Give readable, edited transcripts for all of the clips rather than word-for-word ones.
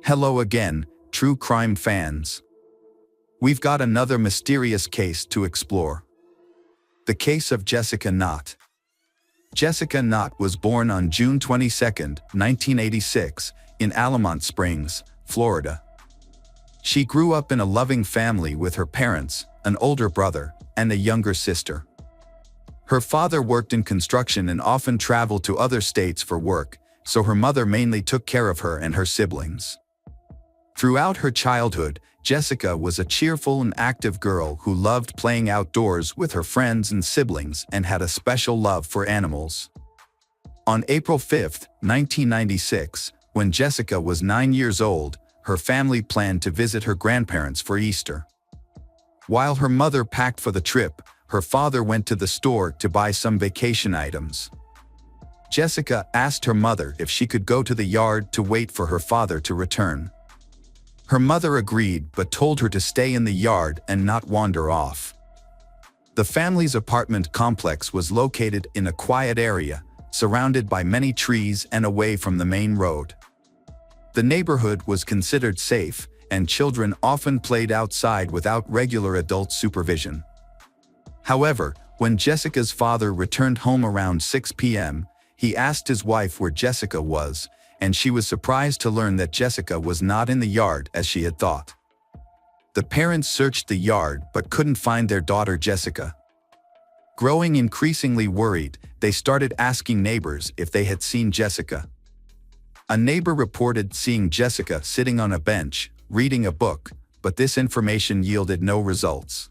Hello again, true crime fans. We've got another mysterious case to explore. The case of Jessica Knott. Jessica Knott was born on June 22, 1986, in Alamont Springs, Florida. She grew up in a loving family with her parents, an older brother, and a younger sister. Her father worked in construction and often traveled to other states for work, so her mother mainly took care of her and her siblings. Throughout her childhood, Jessica was a cheerful and active girl who loved playing outdoors with her friends and siblings and had a special love for animals. On April 5, 1996, when Jessica was 9 years old, her family planned to visit her grandparents for Easter. While her mother packed for the trip, her father went to the store to buy some vacation items. Jessica asked her mother if she could go to the yard to wait for her father to return. Her mother agreed but told her to stay in the yard and not wander off. The family's apartment complex was located in a quiet area, surrounded by many trees and away from the main road. The neighborhood was considered safe, and children often played outside without regular adult supervision. However, when Jessica's father returned home around 6 p.m., he asked his wife where Jessica was, and she was surprised to learn that Jessica was not in the yard as she had thought. The parents searched the yard but couldn't find their daughter Jessica. Growing increasingly worried, they started asking neighbors if they had seen Jessica. A neighbor reported seeing Jessica sitting on a bench, reading a book, but this information yielded no results.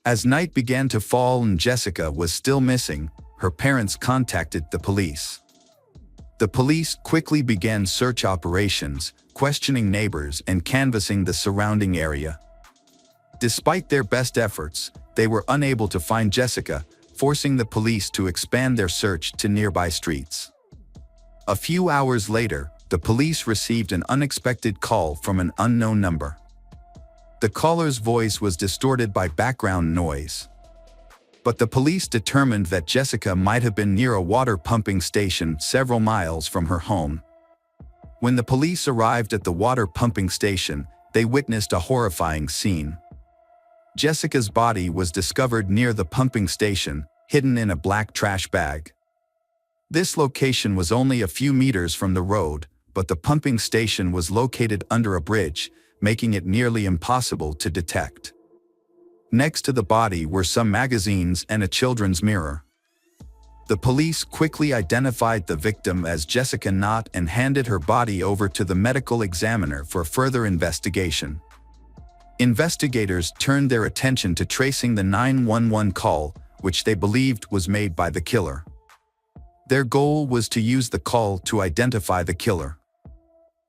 As night began to fall and Jessica was still missing, her parents contacted the police. The police quickly began search operations, questioning neighbors and canvassing the surrounding area. Despite their best efforts, they were unable to find Jessica, forcing the police to expand their search to nearby streets. A few hours later, the police received an unexpected call from an unknown number. The caller's voice was distorted by background noise. But the police determined that Jessica might have been near a water pumping station several miles from her home. When the police arrived at the water pumping station, they witnessed a horrifying scene. Jessica's body was discovered near the pumping station, hidden in a black trash bag. This location was only a few meters from the road, but the pumping station was located under a bridge, making it nearly impossible to detect. Next to the body were some magazines and a children's mirror. The police quickly identified the victim as Jessica Knott and handed her body over to the medical examiner for further investigation. Investigators turned their attention to tracing the 911 call, which they believed was made by the killer. Their goal was to use the call to identify the killer.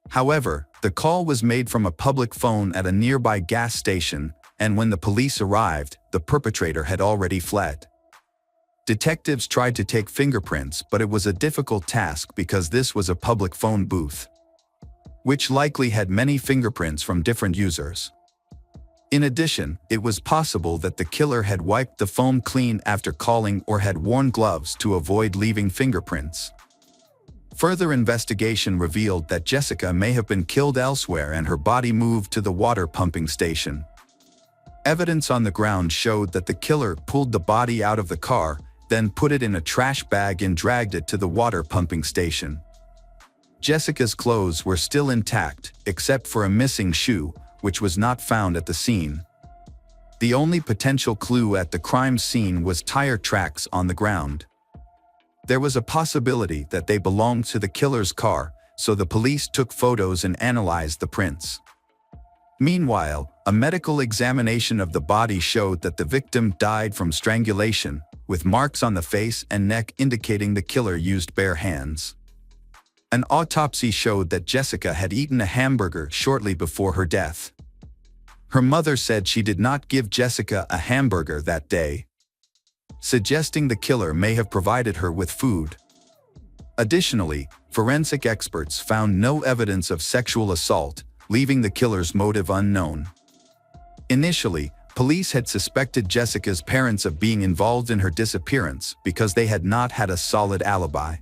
However, the call was made from a public phone at a nearby gas station, and when the police arrived, the perpetrator had already fled. Detectives tried to take fingerprints, but it was a difficult task because this was a public phone booth, which likely had many fingerprints from different users. In addition, it was possible that the killer had wiped the phone clean after calling or had worn gloves to avoid leaving fingerprints. Further investigation revealed that Jessica may have been killed elsewhere and her body moved to the water pumping station. Evidence on the ground showed that the killer pulled the body out of the car, then put it in a trash bag and dragged it to the water pumping station. Jessica's clothes were still intact, except for a missing shoe, which was not found at the scene. The only potential clue at the crime scene was tire tracks on the ground. There was a possibility that they belonged to the killer's car, so the police took photos and analyzed the prints. Meanwhile, a medical examination of the body showed that the victim died from strangulation, with marks on the face and neck indicating the killer used bare hands. An autopsy showed that Jessica had eaten a hamburger shortly before her death. Her mother said she did not give Jessica a hamburger that day, suggesting the killer may have provided her with food. Additionally, forensic experts found no evidence of sexual assault, leaving the killer's motive unknown. Initially, police had suspected Jessica's parents of being involved in her disappearance because they had not had a solid alibi.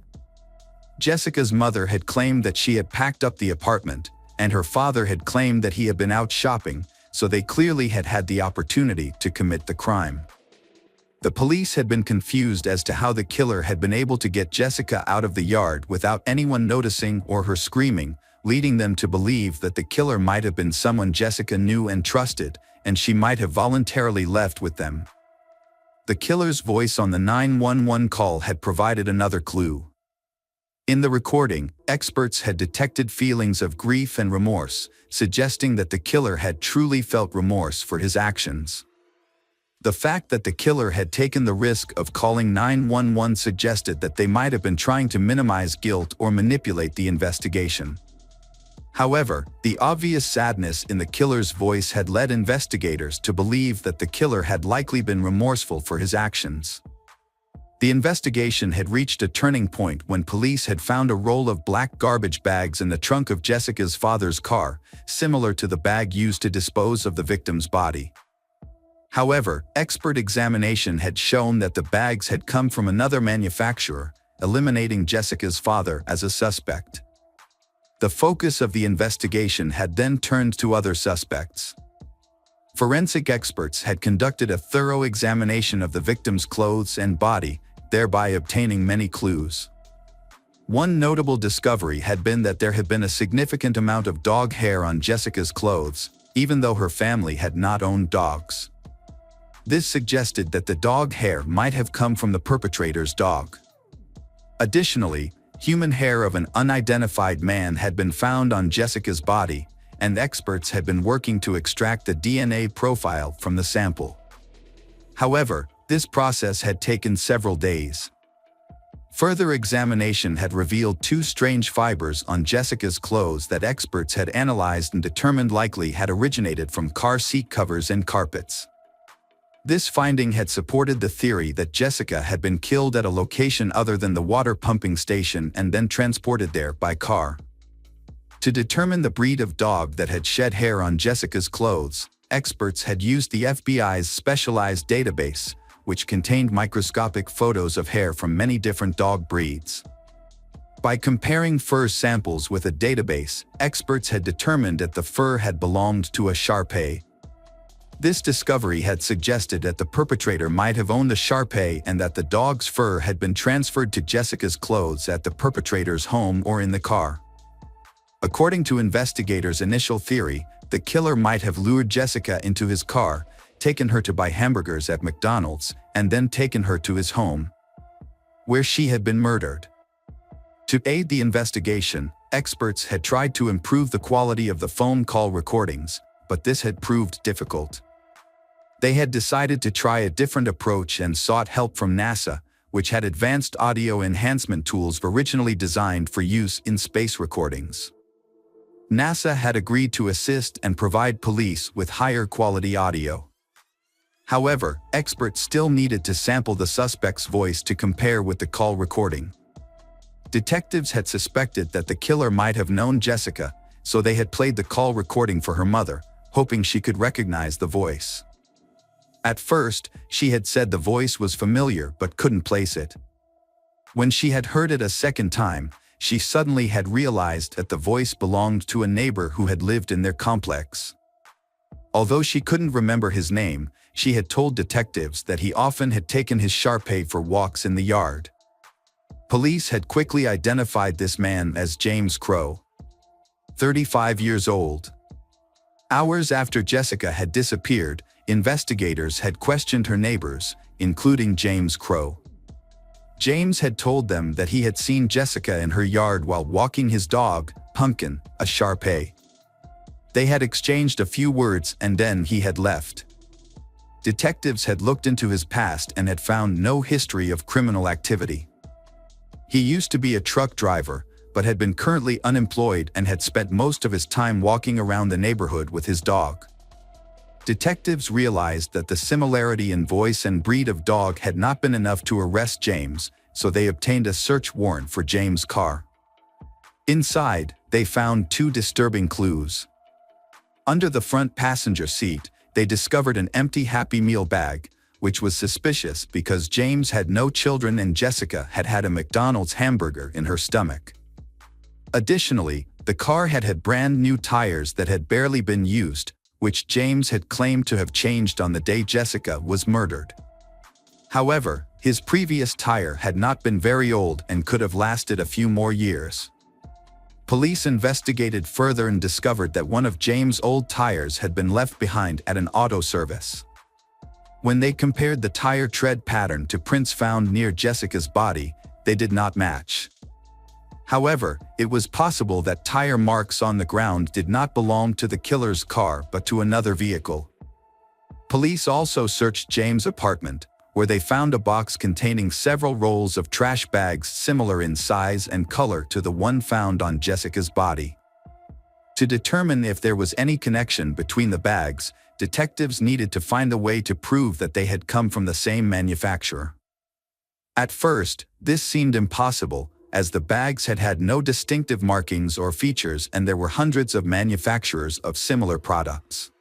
Jessica's mother had claimed that she had packed up the apartment, and her father had claimed that he had been out shopping, so they clearly had had the opportunity to commit the crime. The police had been confused as to how the killer had been able to get Jessica out of the yard without anyone noticing or her screaming, leading them to believe that the killer might have been someone Jessica knew and trusted, and she might have voluntarily left with them. The killer's voice on the 911 call had provided another clue. In the recording, experts had detected feelings of grief and remorse, suggesting that the killer had truly felt remorse for his actions. The fact that the killer had taken the risk of calling 911 suggested that they might have been trying to minimize guilt or manipulate the investigation. However, the obvious sadness in the killer's voice had led investigators to believe that the killer had likely been remorseful for his actions. The investigation had reached a turning point when police had found a roll of black garbage bags in the trunk of Jessica's father's car, similar to the bag used to dispose of the victim's body. However, expert examination had shown that the bags had come from another manufacturer, eliminating Jessica's father as a suspect. The focus of the investigation had then turned to other suspects. Forensic experts had conducted a thorough examination of the victim's clothes and body, thereby obtaining many clues. One notable discovery had been that there had been a significant amount of dog hair on Jessica's clothes, even though her family had not owned dogs. This suggested that the dog hair might have come from the perpetrator's dog. Additionally, human hair of an unidentified man had been found on Jessica's body, and experts had been working to extract the DNA profile from the sample. However, this process had taken several days. Further examination had revealed two strange fibers on Jessica's clothes that experts had analyzed and determined likely had originated from car seat covers and carpets. This finding had supported the theory that Jessica had been killed at a location other than the water pumping station and then transported there by car. To determine the breed of dog that had shed hair on Jessica's clothes, experts had used the FBI's specialized database, which contained microscopic photos of hair from many different dog breeds. By comparing fur samples with a database, experts had determined that the fur had belonged to a Shar-Pei. This discovery had suggested that the perpetrator might have owned the Shar-Pei and that the dog's fur had been transferred to Jessica's clothes at the perpetrator's home or in the car. According to investigators' initial theory, the killer might have lured Jessica into his car, taken her to buy hamburgers at McDonald's, and then taken her to his home, where she had been murdered. To aid the investigation, experts had tried to improve the quality of the phone call recordings, but this had proved difficult. They had decided to try a different approach and sought help from NASA, which had advanced audio enhancement tools originally designed for use in space recordings. NASA had agreed to assist and provide police with higher quality audio. However, experts still needed to sample the suspect's voice to compare with the call recording. Detectives had suspected that the killer might have known Jessica, so they had played the call recording for her mother, hoping she could recognize the voice. At first, she had said the voice was familiar but couldn't place it. When she had heard it a second time, she suddenly had realized that the voice belonged to a neighbor who had lived in their complex. Although she couldn't remember his name, she had told detectives that he often had taken his Shar-Pei for walks in the yard. Police had quickly identified this man as James Crow, 35 years old. Hours after Jessica had disappeared, investigators had questioned her neighbors, including James Crow. James had told them that he had seen Jessica in her yard while walking his dog, Pumpkin, a Shar-Pei. They had exchanged a few words and then he had left. Detectives had looked into his past and had found no history of criminal activity. He used to be a truck driver, but had been currently unemployed and had spent most of his time walking around the neighborhood with his dog. Detectives realized that the similarity in voice and breed of dog had not been enough to arrest James, so they obtained a search warrant for James' car. Inside, they found two disturbing clues. Under the front passenger seat, they discovered an empty Happy Meal bag, which was suspicious because James had no children and Jessica had had a McDonald's hamburger in her stomach. Additionally, The car had had brand new tires that had barely been used, which James had claimed to have changed on the day Jessica was murdered. However, his previous tire had not been very old and could have lasted a few more years. Police investigated further and discovered that one of James' old tires had been left behind at an auto service. When they compared the tire tread pattern to prints found near Jessica's body, they did not match. However, it was possible that tire marks on the ground did not belong to the killer's car but to another vehicle. Police also searched James' apartment, where they found a box containing several rolls of trash bags similar in size and color to the one found on Jessica's body. To determine if there was any connection between the bags, detectives needed to find a way to prove that they had come from the same manufacturer. At first, this seemed impossible, as the bags had had no distinctive markings or features and there were hundreds of manufacturers of similar products.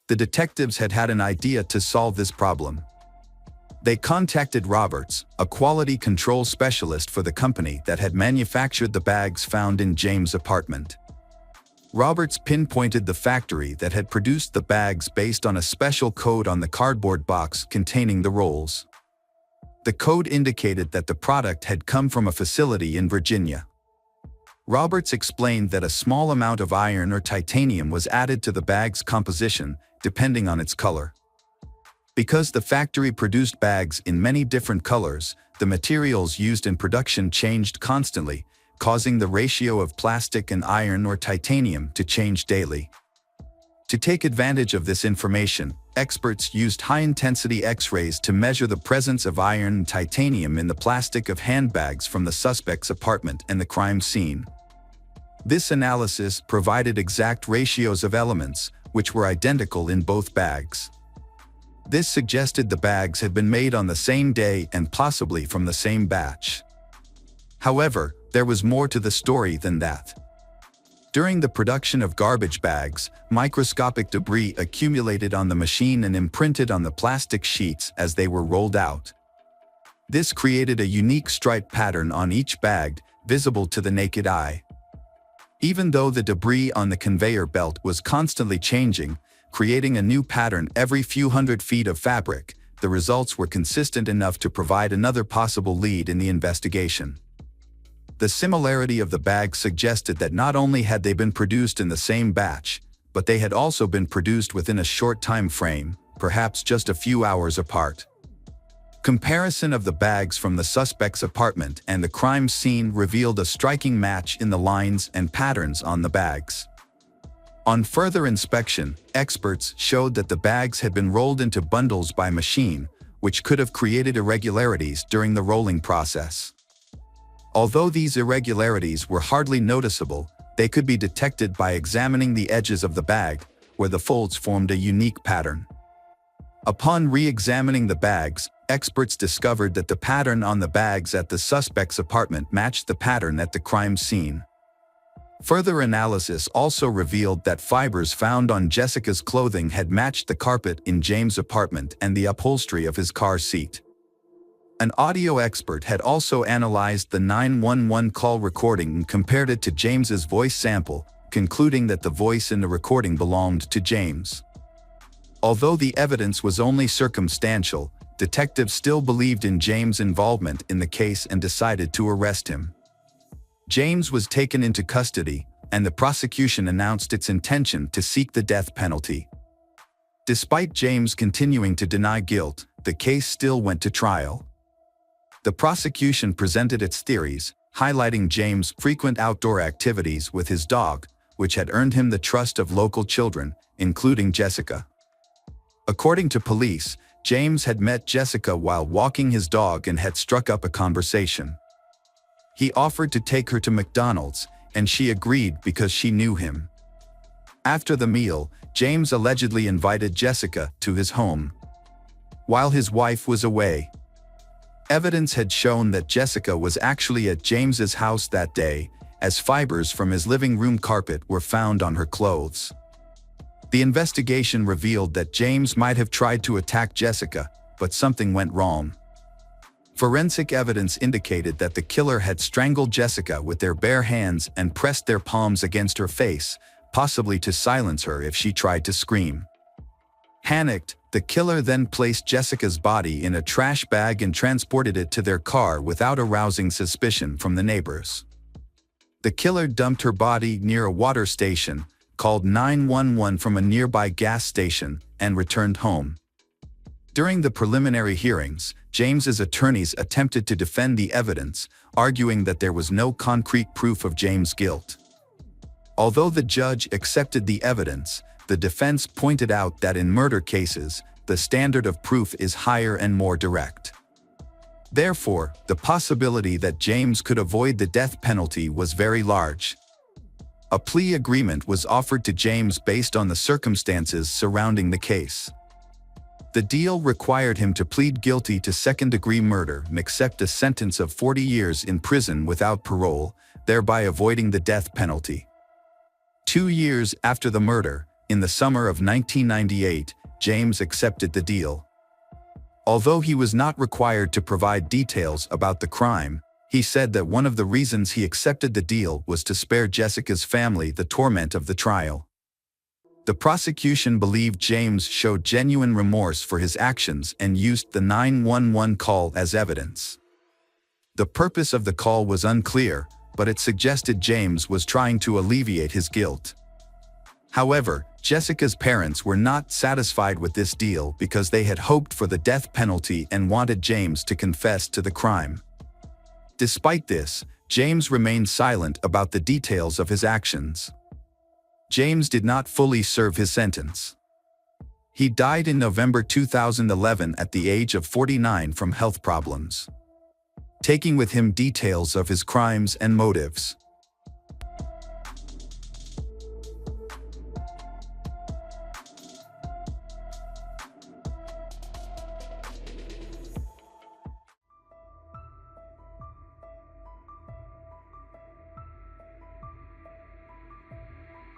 The detectives had had an idea to solve this problem. They contacted Roberts, a quality control specialist for the company that had manufactured the bags found in James' apartment. Roberts pinpointed the factory that had produced the bags based on a special code on the cardboard box containing the rolls. The code indicated that the product had come from a facility in Virginia. Roberts explained that a small amount of iron or titanium was added to the bag's composition, depending on its color. Because the factory produced bags in many different colors, the materials used in production changed constantly, causing the ratio of plastic and iron or titanium to change daily. To take advantage of this information, experts used high-intensity X-rays to measure the presence of iron and titanium in the plastic of handbags from the suspect's apartment and the crime scene. This analysis provided exact ratios of elements, which were identical in both bags. This suggested the bags had been made on the same day and possibly from the same batch. However, there was more to the story than that. During the production of garbage bags, microscopic debris accumulated on the machine and imprinted on the plastic sheets as they were rolled out. This created a unique stripe pattern on each bag, visible to the naked eye. Even though the debris on the conveyor belt was constantly changing, creating a new pattern every few hundred feet of fabric, the results were consistent enough to provide another possible lead in the investigation. The similarity of the bags suggested that not only had they been produced in the same batch, but they had also been produced within a short time frame, perhaps just a few hours apart. Comparison of the bags from the suspect's apartment and the crime scene revealed a striking match in the lines and patterns on the bags. On further inspection, experts showed that the bags had been rolled into bundles by machine, which could have created irregularities during the rolling process. Although these irregularities were hardly noticeable, they could be detected by examining the edges of the bag, where the folds formed a unique pattern. Upon re-examining the bags, experts discovered that the pattern on the bags at the suspect's apartment matched the pattern at the crime scene. Further analysis also revealed that fibers found on Jessica's clothing had matched the carpet in James' apartment and the upholstery of his car seat. An audio expert had also analyzed the 911 call recording and compared it to James's voice sample, concluding that the voice in the recording belonged to James. Although the evidence was only circumstantial, detectives still believed in James' involvement in the case and decided to arrest him. James was taken into custody, and the prosecution announced its intention to seek the death penalty. Despite James continuing to deny guilt, the case still went to trial. The prosecution presented its theories, highlighting James' frequent outdoor activities with his dog, which had earned him the trust of local children, including Jessica. According to police, James had met Jessica while walking his dog and had struck up a conversation. He offered to take her to McDonald's, and she agreed because she knew him. After the meal, James allegedly invited Jessica to his home. While his wife was away, evidence had shown that Jessica was actually at James's house that day, as fibers from his living room carpet were found on her clothes. The investigation revealed that James might have tried to attack Jessica, but something went wrong. Forensic evidence indicated that the killer had strangled Jessica with their bare hands and pressed their palms against her face, possibly to silence her if she tried to scream. Panicked, the killer then placed Jessica's body in a trash bag and transported it to their car without arousing suspicion from the neighbors. The killer dumped her body near a water station, called 911 from a nearby gas station, and returned home. During the preliminary hearings, James's attorneys attempted to defend the evidence, arguing that there was no concrete proof of James' guilt. Although the judge accepted the evidence, the defense pointed out that in murder cases, the standard of proof is higher and more direct. Therefore, the possibility that James could avoid the death penalty was very large. A plea agreement was offered to James based on the circumstances surrounding the case. The deal required him to plead guilty to second-degree murder and accept a sentence of 40 years in prison without parole, thereby avoiding the death penalty. 2 years after the murder, in the summer of 1998, James accepted the deal. Although he was not required to provide details about the crime, he said that one of the reasons he accepted the deal was to spare Jessica's family the torment of the trial. The prosecution believed James showed genuine remorse for his actions and used the 911 call as evidence. The purpose of the call was unclear, but it suggested James was trying to alleviate his guilt. However, Jessica's parents were not satisfied with this deal because they had hoped for the death penalty and wanted James to confess to the crime. Despite this, James remained silent about the details of his actions. James did not fully serve his sentence. He died in November 2011 at the age of 49 from health problems, taking with him details of his crimes and motives.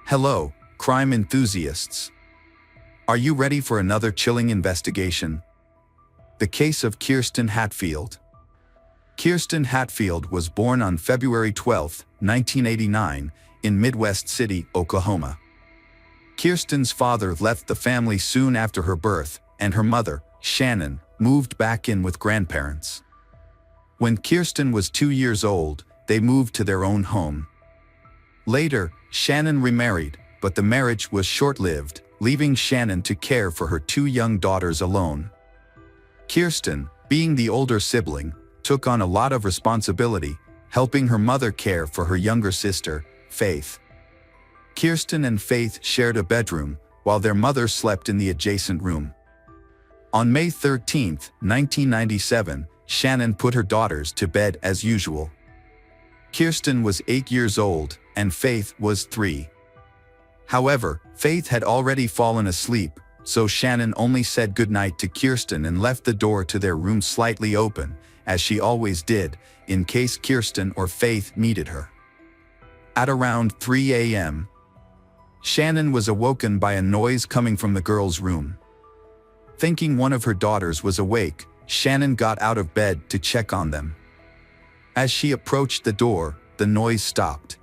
Hello, crime enthusiasts. Are you ready for another chilling investigation? The case of Kirsten Hatfield. Kirsten Hatfield was born on February 12, 1989, in Midwest City, Oklahoma. Kirsten's father left the family soon after her birth, and her mother, Shannon, moved back in with grandparents. When Kirsten was 2 years old, they moved to their own home. Later, Shannon remarried, but the marriage was short-lived, leaving Shannon to care for her 2 young daughters alone. Kirsten, being the older sibling, took on a lot of responsibility, helping her mother care for her younger sister, Faith. Kirsten and Faith shared a bedroom, while their mother slept in the adjacent room. On May 13, 1997, Shannon put her daughters to bed as usual. Kirsten was 8 years old, and Faith was 3. However, Faith had already fallen asleep, so Shannon only said goodnight to Kirsten and left the door to their room slightly open, as she always did, in case Kirsten or Faith needed her. At around 3 a.m., Shannon was awoken by a noise coming from the girls' room. Thinking one of her daughters was awake, Shannon got out of bed to check on them. As she approached the door, the noise stopped.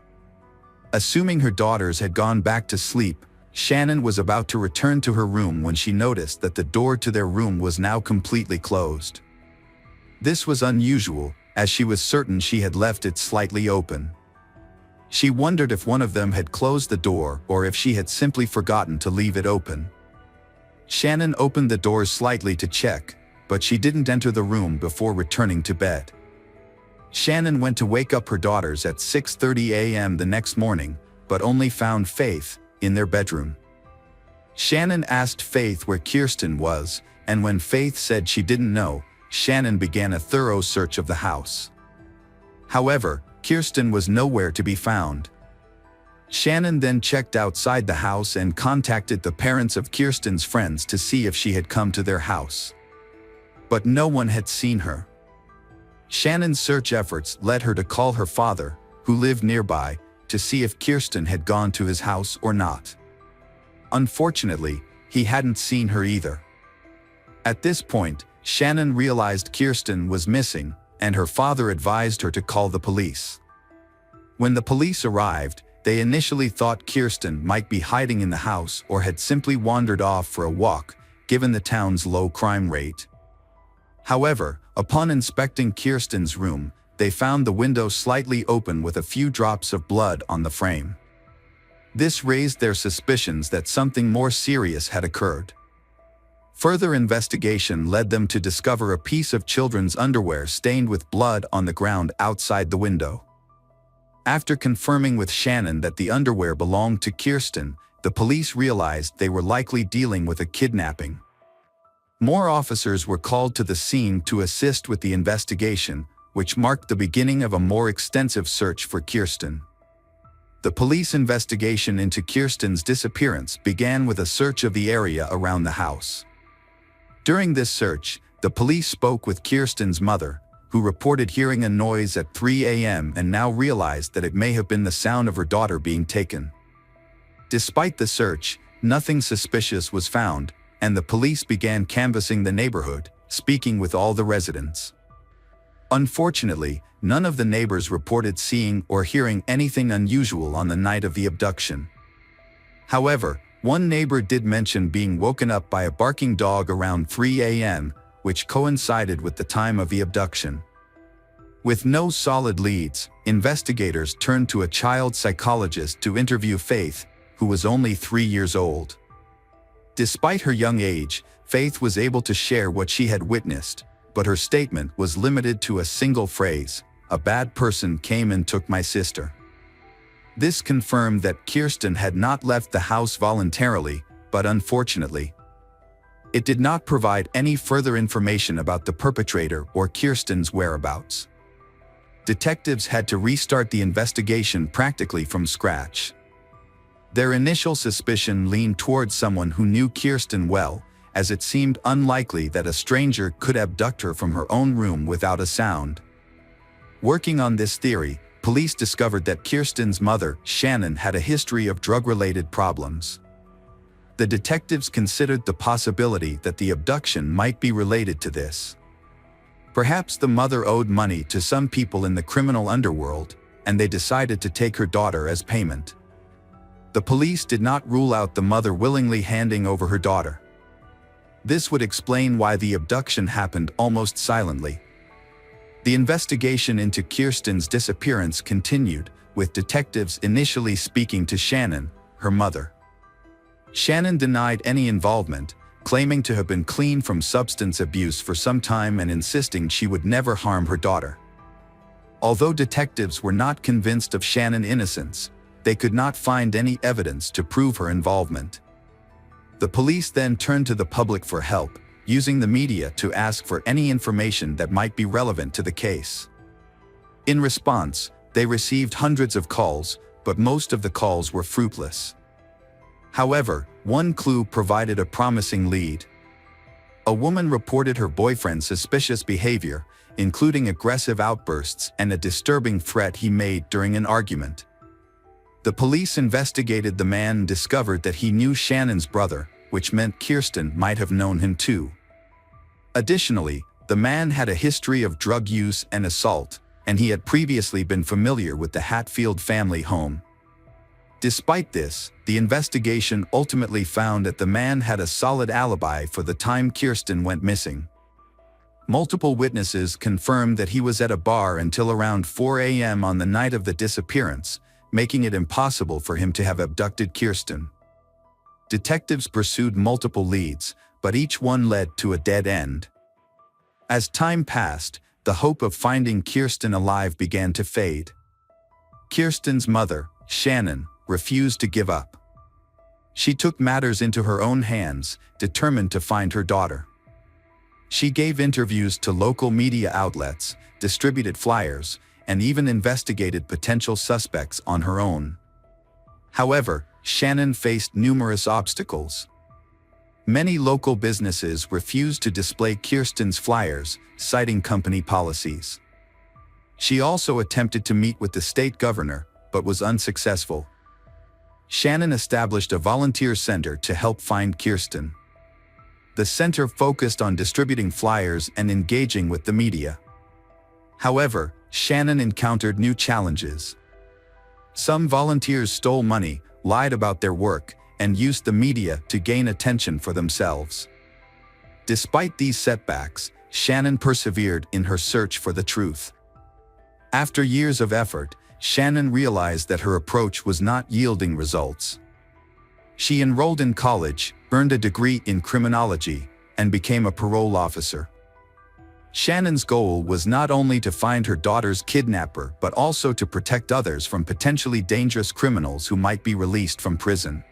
Assuming her daughters had gone back to sleep, Shannon was about to return to her room when she noticed that the door to their room was now completely closed. This was unusual, as she was certain she had left it slightly open. She wondered if one of them had closed the door or if she had simply forgotten to leave it open. Shannon opened the door slightly to check, but she didn't enter the room before returning to bed. Shannon went to wake up her daughters at 6:30 a.m. the next morning, but only found Faith in their bedroom. Shannon asked Faith where Kirsten was, and when Faith said she didn't know, Shannon began a thorough search of the house. However, Kirsten was nowhere to be found. Shannon then checked outside the house and contacted the parents of Kirsten's friends to see if she had come to their house. But no one had seen her. Shannon's search efforts led her to call her father, who lived nearby, to see if Kirsten had gone to his house or not. Unfortunately, he hadn't seen her either. At this point, Shannon realized Kirsten was missing, and her father advised her to call the police. When the police arrived, they initially thought Kirsten might be hiding in the house or had simply wandered off for a walk, given the town's low crime rate. However, upon inspecting Kirsten's room, they found the window slightly open with a few drops of blood on the frame. This raised their suspicions that something more serious had occurred. Further investigation led them to discover a piece of children's underwear stained with blood on the ground outside the window. After confirming with Shannon that the underwear belonged to Kirsten, the police realized they were likely dealing with a kidnapping. More officers were called to the scene to assist with the investigation, which marked the beginning of a more extensive search for Kirsten. The police investigation into Kirsten's disappearance began with a search of the area around the house. During this search, the police spoke with Kirsten's mother, who reported hearing a noise at 3 a.m. and now realized that it may have been the sound of her daughter being taken. Despite the search, nothing suspicious was found, and the police began canvassing the neighborhood, speaking with all the residents. Unfortunately, none of the neighbors reported seeing or hearing anything unusual on the night of the abduction. However, one neighbor did mention being woken up by a barking dog around 3 a.m., which coincided with the time of the abduction. With no solid leads, investigators turned to a child psychologist to interview Faith, who was only 3 years old. Despite her young age, Faith was able to share what she had witnessed, but her statement was limited to a single phrase: "A bad person came and took my sister." This confirmed that Kirsten had not left the house voluntarily, but unfortunately, it did not provide any further information about the perpetrator or Kirsten's whereabouts. Detectives had to restart the investigation practically from scratch. Their initial suspicion leaned towards someone who knew Kirsten well, as it seemed unlikely that a stranger could abduct her from her own room without a sound. Working on this theory, police discovered that Kirsten's mother, Shannon, had a history of drug-related problems. The detectives considered the possibility that the abduction might be related to this. Perhaps the mother owed money to some people in the criminal underworld, and they decided to take her daughter as payment. The police did not rule out the mother willingly handing over her daughter. This would explain why the abduction happened almost silently. The investigation into Kirsten's disappearance continued, with detectives initially speaking to Shannon, her mother. Shannon denied any involvement, claiming to have been clean from substance abuse for some time and insisting she would never harm her daughter. Although detectives were not convinced of Shannon's innocence, they could not find any evidence to prove her involvement. The police then turned to the public for help, using the media to ask for any information that might be relevant to the case. In response, they received hundreds of calls, but most of the calls were fruitless. However, one clue provided a promising lead. A woman reported her boyfriend's suspicious behavior, including aggressive outbursts and a disturbing threat he made during an argument. The police investigated the man and discovered that he knew Shannon's brother, which meant Kirsten might have known him too. Additionally, the man had a history of drug use and assault, and he had previously been familiar with the Hatfield family home. Despite this, the investigation ultimately found that the man had a solid alibi for the time Kirsten went missing. Multiple witnesses confirmed that he was at a bar until around 4 a.m. on the night of the disappearance, making it impossible for him to have abducted Kirsten. Detectives pursued multiple leads, but each one led to a dead end. As time passed, the hope of finding Kirsten alive began to fade. Kirsten's mother, Shannon, refused to give up. She took matters into her own hands, determined to find her daughter. She gave interviews to local media outlets, distributed flyers, and even investigated potential suspects on her own. However, Shannon faced numerous obstacles. Many local businesses refused to display Kirsten's flyers, citing company policies. She also attempted to meet with the state governor, but was unsuccessful. Shannon established a volunteer center to help find Kirsten. The center focused on distributing flyers and engaging with the media. However, Shannon encountered new challenges. Some volunteers stole money, lied about their work, and used the media to gain attention for themselves. Despite these setbacks, Shannon persevered in her search for the truth. After years of effort, Shannon realized that her approach was not yielding results. She enrolled in college, earned a degree in criminology, and became a parole officer. Shannon's goal was not only to find her daughter's kidnapper but also to protect others from potentially dangerous criminals who might be released from prison.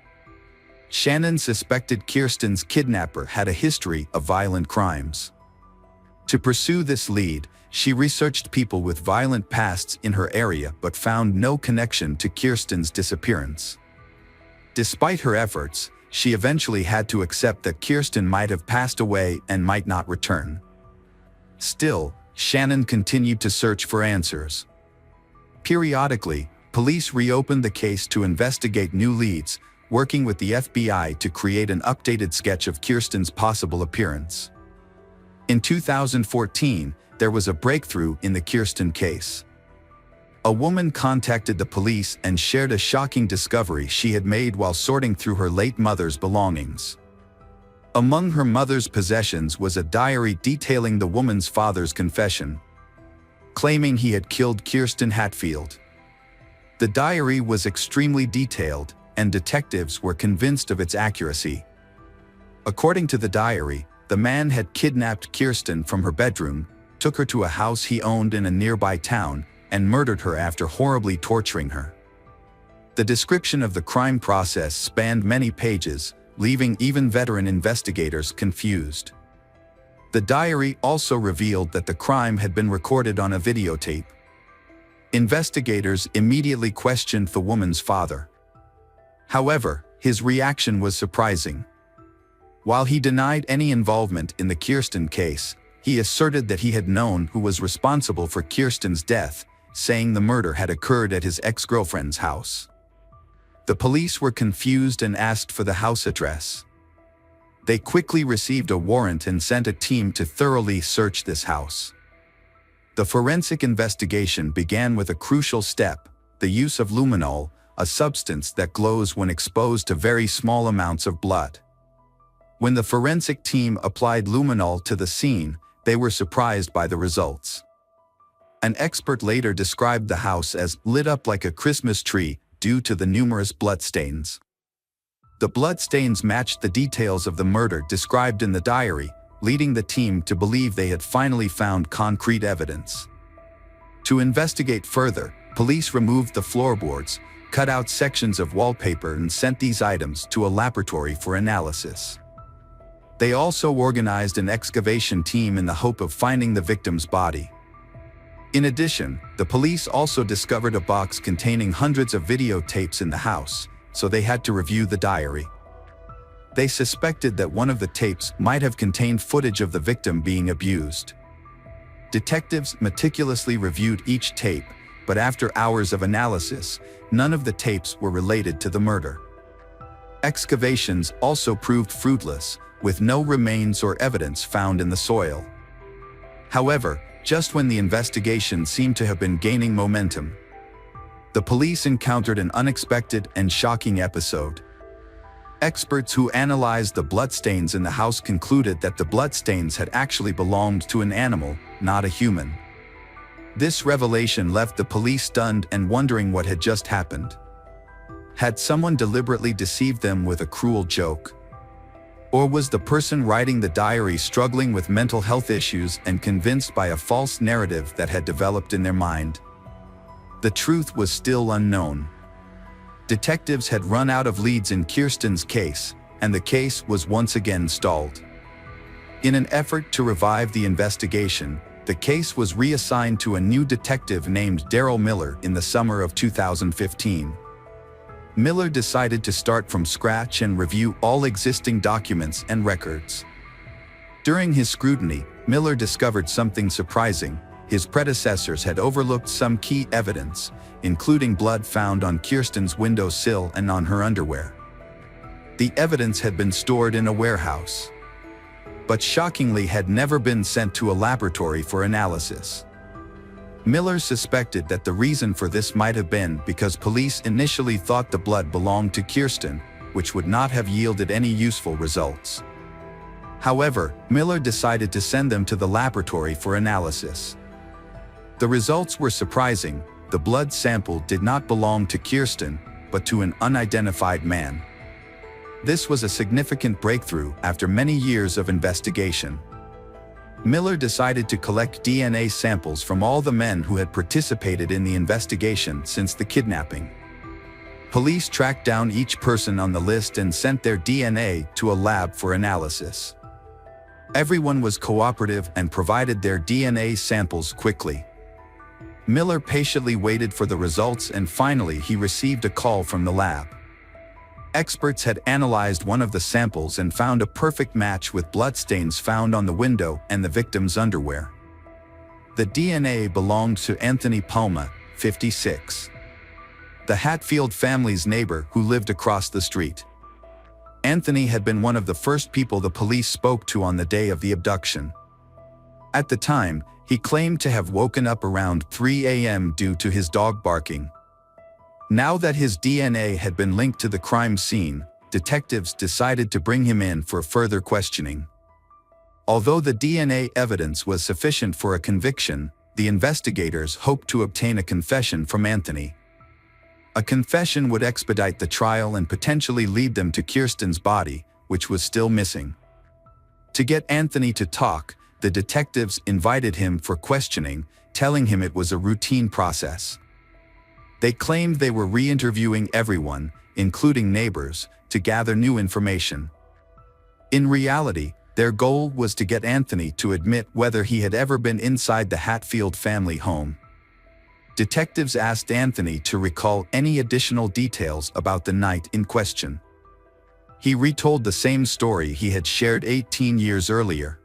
Shannon suspected Kirsten's kidnapper had a history of violent crimes. To pursue this lead, she researched people with violent pasts in her area but found no connection to Kirsten's disappearance. Despite her efforts, she eventually had to accept that Kirsten might have passed away and might not return. Still, Shannon continued to search for answers. Periodically, police reopened the case to investigate new leads, working with the FBI to create an updated sketch of Kirsten's possible appearance. In 2014, there was a breakthrough in the Kirsten case. A woman contacted the police and shared a shocking discovery she had made while sorting through her late mother's belongings. Among her mother's possessions was a diary detailing the woman's father's confession, claiming he had killed Kirsten Hatfield. The diary was extremely detailed, and detectives were convinced of its accuracy. According to the diary, the man had kidnapped Kirsten from her bedroom, took her to a house he owned in a nearby town, and murdered her after horribly torturing her. The description of the crime process spanned many pages, leaving even veteran investigators confused. The diary also revealed that the crime had been recorded on a videotape. Investigators immediately questioned the woman's father. However, his reaction was surprising. While he denied any involvement in the Kirsten case, he asserted that he had known who was responsible for Kirsten's death, saying the murder had occurred at his ex-girlfriend's house. The police were confused and asked for the house address. They quickly received a warrant and sent a team to thoroughly search this house. The forensic investigation began with a crucial step: the use of luminol, a substance that glows when exposed to very small amounts of blood. When the forensic team applied luminol to the scene, they were surprised by the results. An expert later described the house as lit up like a Christmas tree due to the numerous bloodstains. The bloodstains matched the details of the murder described in the diary, leading the team to believe they had finally found concrete evidence. To investigate further, police removed the floorboards, cut out sections of wallpaper, and sent these items to a laboratory for analysis. They also organized an excavation team in the hope of finding the victim's body. In addition, the police also discovered a box containing hundreds of videotapes in the house, so they had to review the diary. They suspected that one of the tapes might have contained footage of the victim being abused. Detectives meticulously reviewed each tape, but after hours of analysis, none of the tapes were related to the murder. Excavations also proved fruitless, with no remains or evidence found in the soil. However, just when the investigation seemed to have been gaining momentum, the police encountered an unexpected and shocking episode. Experts who analyzed the bloodstains in the house concluded that the bloodstains had actually belonged to an animal, not a human. This revelation left the police stunned and wondering what had just happened. Had someone deliberately deceived them with a cruel joke? Or was the person writing the diary struggling with mental health issues and convinced by a false narrative that had developed in their mind? The truth was still unknown. Detectives had run out of leads in Kirsten's case, and the case was once again stalled. In an effort to revive the investigation, the case was reassigned to a new detective named Daryl Miller in the summer of 2015. Miller decided to start from scratch and review all existing documents and records. During his scrutiny, Miller discovered something surprising. His predecessors had overlooked some key evidence, including blood found on Kirsten's windowsill and on her underwear. The evidence had been stored in a warehouse. but shockingly had never been sent to a laboratory for analysis. Miller suspected that the reason for this might have been because police initially thought the blood belonged to Kirsten, which would not have yielded any useful results. However, Miller decided to send them to the laboratory for analysis. The results were surprising. The blood sample did not belong to Kirsten, but to an unidentified man. This was a significant breakthrough after many years of investigation. Miller decided to collect DNA samples from all the men who had participated in the investigation since the kidnapping. Police tracked down each person on the list and sent their DNA to a lab for analysis. Everyone was cooperative and provided their DNA samples quickly. Miller patiently waited for the results, and finally he received a call from the lab. Experts had analyzed one of the samples and found a perfect match with bloodstains found on the window and the victim's underwear. The DNA belonged to Anthony Palma, 56. The Hatfield family's neighbor who lived across the street. Anthony had been one of the first people the police spoke to on the day of the abduction. At the time, he claimed to have woken up around 3 a.m. due to his dog barking. Now that his DNA had been linked to the crime scene, detectives decided to bring him in for further questioning. Although the DNA evidence was sufficient for a conviction, the investigators hoped to obtain a confession from Anthony. A confession would expedite the trial and potentially lead them to Kirsten's body, which was still missing. To get Anthony to talk, the detectives invited him for questioning, telling him it was a routine process. They claimed they were re-interviewing everyone, including neighbors, to gather new information. In reality, their goal was to get Anthony to admit whether he had ever been inside the Hatfield family home. Detectives asked Anthony to recall any additional details about the night in question. He retold the same story he had shared 18 years earlier.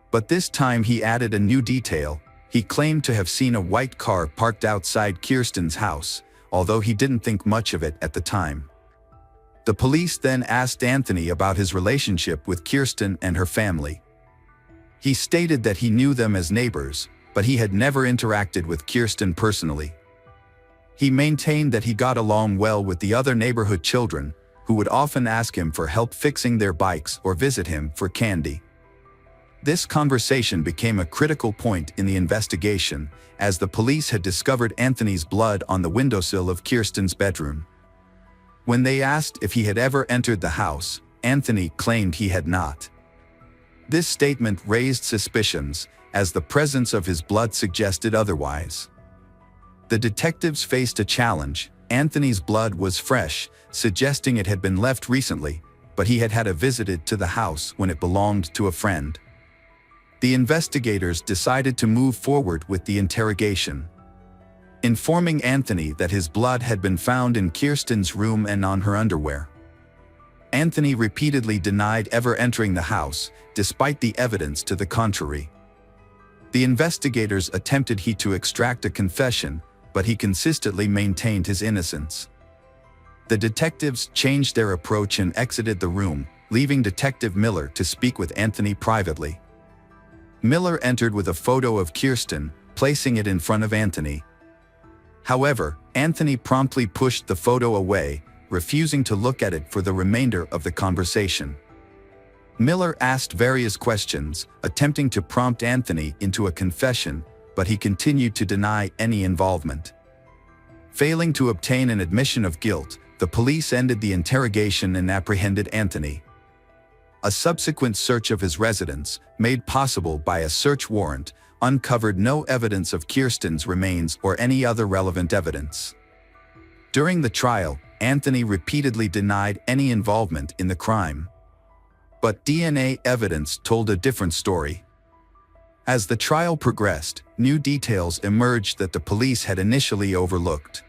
But this time he added a new detail. He claimed to have seen a white car parked outside Kirsten's house, although he didn't think much of it at the time. The police then asked Anthony about his relationship with Kirsten and her family. He stated that he knew them as neighbors, but he had never interacted with Kirsten personally. He maintained that he got along well with the other neighborhood children, who would often ask him for help fixing their bikes or visit him for candy. This conversation became a critical point in the investigation, as the police had discovered Anthony's blood on the windowsill of Kirsten's bedroom. When they asked if he had ever entered the house, Anthony claimed he had not. This statement raised suspicions, as the presence of his blood suggested otherwise. The detectives faced a challenge. Anthony's blood was fresh, suggesting it had been left recently, but he had had a visit to the house when it belonged to a friend. The investigators decided to move forward with the interrogation. Informing Anthony that his blood had been found in Kirsten's room and on her underwear. Anthony repeatedly denied ever entering the house, despite the evidence to the contrary. The investigators attempted to extract a confession, but he consistently maintained his innocence. The detectives changed their approach and exited the room, leaving Detective Miller to speak with Anthony privately. Miller entered with a photo of Kirsten, placing it in front of Anthony. However, Anthony promptly pushed the photo away, refusing to look at it for the remainder of the conversation. Miller asked various questions, attempting to prompt Anthony into a confession, but he continued to deny any involvement. Failing to obtain an admission of guilt, the police ended the interrogation and apprehended Anthony. A subsequent search of his residence, made possible by a search warrant, uncovered no evidence of Kirsten's remains or any other relevant evidence. During the trial, Anthony repeatedly denied any involvement in the crime. But DNA evidence told a different story. As the trial progressed, new details emerged that the police had initially overlooked.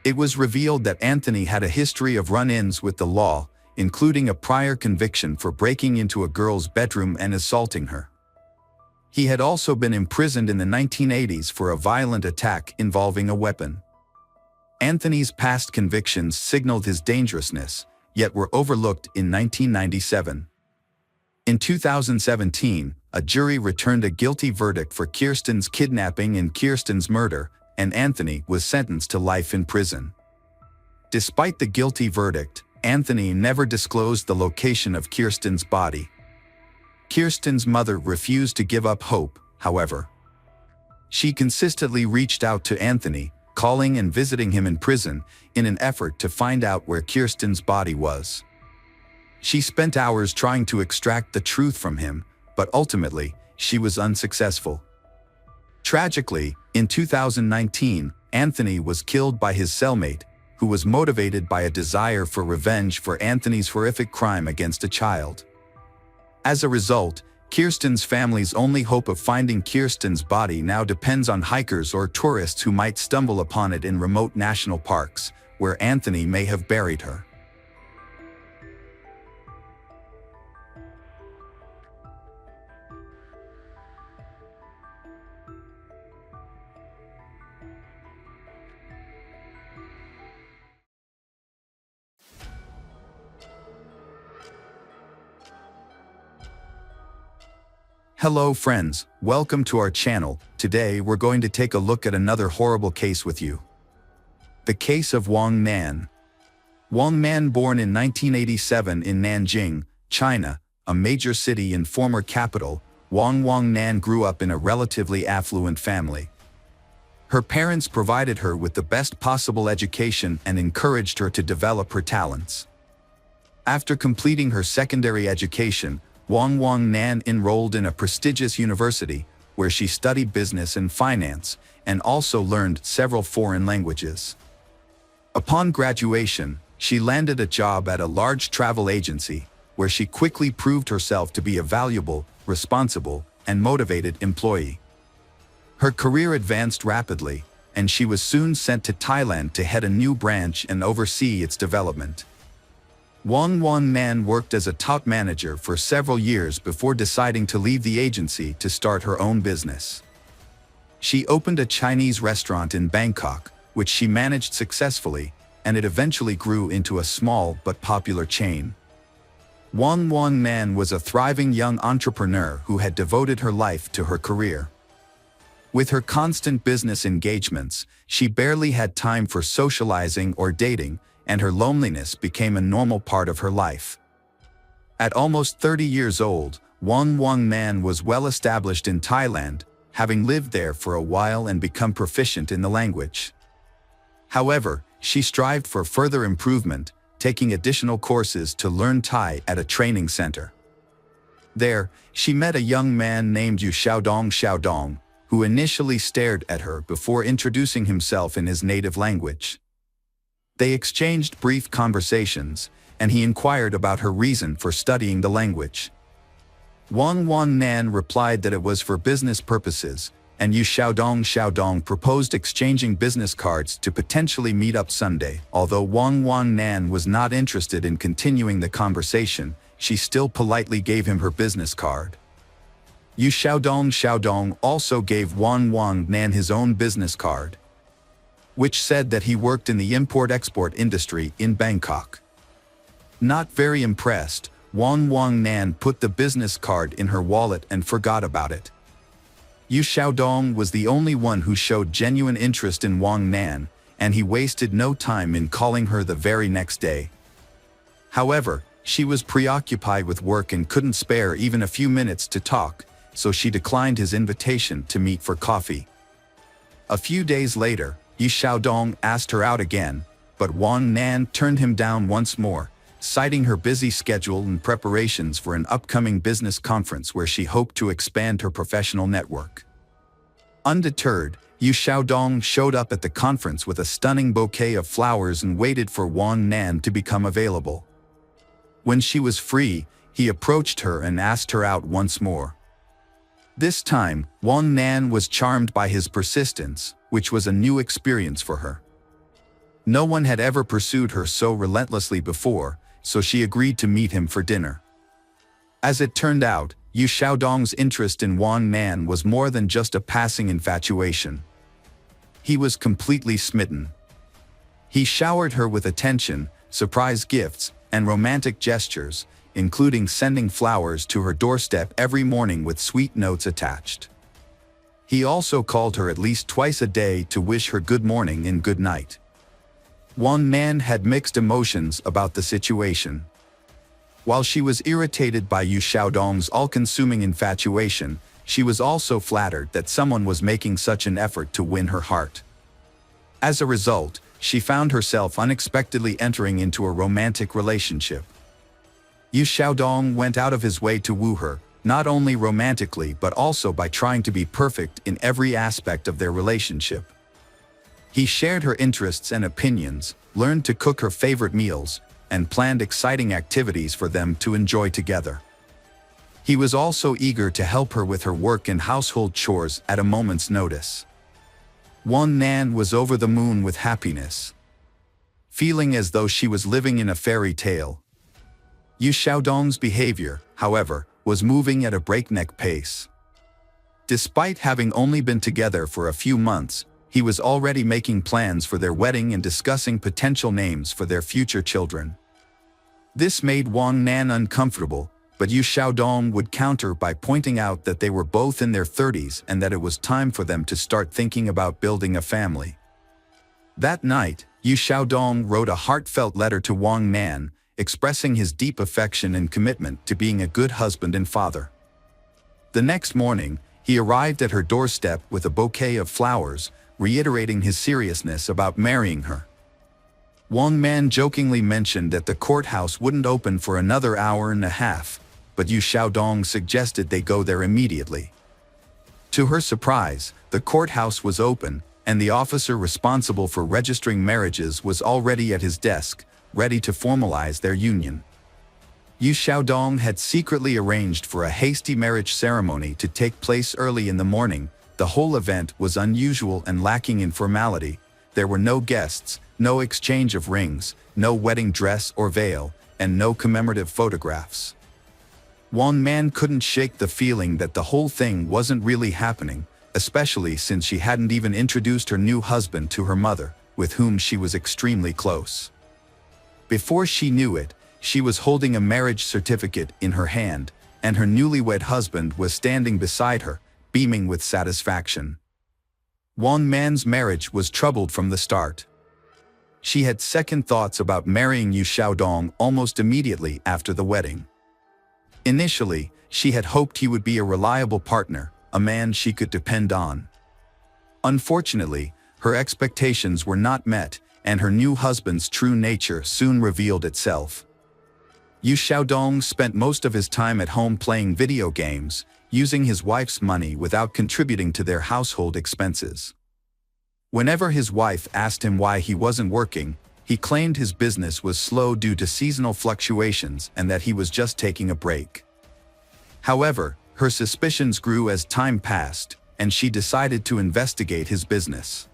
It was revealed that Anthony had a history of run-ins with the law, including a prior conviction for breaking into a girl's bedroom and assaulting her. He had also been imprisoned in the 1980s for a violent attack involving a weapon. Anthony's past convictions signaled his dangerousness, yet were overlooked in 1997. In 2017, a jury returned a guilty verdict for Kirsten's kidnapping and Kirsten's murder, and Anthony was sentenced to life in prison. Despite the guilty verdict, Anthony never disclosed the location of Kirsten's body. Kirsten's mother refused to give up hope, however. She consistently reached out to Anthony, calling and visiting him in prison, in an effort to find out where Kirsten's body was. She spent hours trying to extract the truth from him, but ultimately, she was unsuccessful. Tragically, in 2019, Anthony was killed by his cellmate, who was motivated by a desire for revenge for Anthony's horrific crime against a child. As a result, Kirsten's family's only hope of finding Kirsten's body now depends on hikers or tourists who might stumble upon it in remote national parks, where Anthony may have buried her. Hello friends, welcome to our channel. Today we're going to take a look at another horrible case with you. The case of Wang Nan. Wang Nan, born in 1987 in Nanjing, China, a major city and former capital, Wang Nan grew up in a relatively affluent family. Her parents provided her with the best possible education and encouraged her to develop her talents. After completing her secondary education, Wang Nan enrolled in a prestigious university, where she studied business and finance, and also learned several foreign languages. Upon graduation, she landed a job at a large travel agency, where she quickly proved herself to be a valuable, responsible, and motivated employee. Her career advanced rapidly, and she was soon sent to Thailand to head a new branch and oversee its development. Wang Nan worked as a top manager for several years before deciding to leave the agency to start her own business. She opened a Chinese restaurant in Bangkok, which she managed successfully, and it eventually grew into a small but popular chain. Wang Nan was a thriving young entrepreneur who had devoted her life to her career. With her constant business engagements, she barely had time for socializing or dating, and her loneliness became a normal part of her life. At almost 30 years old, Wang Nan was well established in Thailand, having lived there for a while and become proficient in the language. However, she strived for further improvement, taking additional courses to learn Thai at a training center. There, she met a young man named Yu Xiaodong, who initially stared at her before introducing himself in his native language. They exchanged brief conversations, and he inquired about her reason for studying the language. Wang Nan replied that it was for business purposes, and Yu Xiaodong proposed exchanging business cards to potentially meet up Sunday. Although Wang Nan was not interested in continuing the conversation, she still politely gave him her business card. Yu Xiaodong also gave Wang Nan his own business card, which said that he worked in the import-export industry in Bangkok. Not very impressed, Wang Nan put the business card in her wallet and forgot about it. Yu Xiaodong was the only one who showed genuine interest in Wang Nan, and he wasted no time in calling her the very next day. However, she was preoccupied with work and couldn't spare even a few minutes to talk, so she declined his invitation to meet for coffee. A few days later, Yu Xiaodong asked her out again, but Wang Nan turned him down once more, citing her busy schedule and preparations for an upcoming business conference where she hoped to expand her professional network. Undeterred, Yu Xiaodong showed up at the conference with a stunning bouquet of flowers and waited for Wang Nan to become available. When she was free, he approached her and asked her out once more. This time, Wang Nan was charmed by his persistence, which was a new experience for her. No one had ever pursued her so relentlessly before, so she agreed to meet him for dinner. As it turned out, Yu Xiaodong's interest in Wang Nan was more than just a passing infatuation. He was completely smitten. He showered her with attention, surprise gifts, and romantic gestures, including sending flowers to her doorstep every morning with sweet notes attached. He also called her at least twice a day to wish her good morning and good night. Wang Nan had mixed emotions about the situation. While she was irritated by Yu Xiaodong's all-consuming infatuation, she was also flattered that someone was making such an effort to win her heart. As a result, she found herself unexpectedly entering into a romantic relationship. Yu Xiaodong went out of his way to woo her, not only romantically but also by trying to be perfect in every aspect of their relationship. He shared her interests and opinions, learned to cook her favorite meals, and planned exciting activities for them to enjoy together. He was also eager to help her with her work and household chores at a moment's notice. Wang Nan was over the moon with happiness, feeling as though she was living in a fairy tale. Yu Xiaodong's behavior, however, was moving at a breakneck pace. Despite having only been together for a few months, he was already making plans for their wedding and discussing potential names for their future children. This made Wang Nan uncomfortable, but Yu Xiaodong would counter by pointing out that they were both in their 30s and that it was time for them to start thinking about building a family. That night, Yu Xiaodong wrote a heartfelt letter to Wang Nan, expressing his deep affection and commitment to being a good husband and father. The next morning, he arrived at her doorstep with a bouquet of flowers, reiterating his seriousness about marrying her. Wang Nan jokingly mentioned that the courthouse wouldn't open for another hour and a half, but Yu Xiaodong suggested they go there immediately. To her surprise, the courthouse was open, and the officer responsible for registering marriages was already at his desk, ready to formalize their union. Yu Xiaodong had secretly arranged for a hasty marriage ceremony to take place early in the morning. The whole event was unusual and lacking in formality. There were no guests, no exchange of rings, no wedding dress or veil, and no commemorative photographs. Wang Nan couldn't shake the feeling that the whole thing wasn't really happening, especially since she hadn't even introduced her new husband to her mother, with whom she was extremely close. Before she knew it, she was holding a marriage certificate in her hand, and her newlywed husband was standing beside her, beaming with satisfaction. Wang Nan's marriage was troubled from the start. She had second thoughts about marrying Yu Xiaodong almost immediately after the wedding. Initially, she had hoped he would be a reliable partner, a man she could depend on. Unfortunately, her expectations were not met, and her new husband's true nature soon revealed itself. Yu Xiaodong spent most of his time at home playing video games, using his wife's money without contributing to their household expenses. Whenever his wife asked him why he wasn't working, he claimed his business was slow due to seasonal fluctuations and that he was just taking a break. However, her suspicions grew as time passed, and she decided to investigate his business.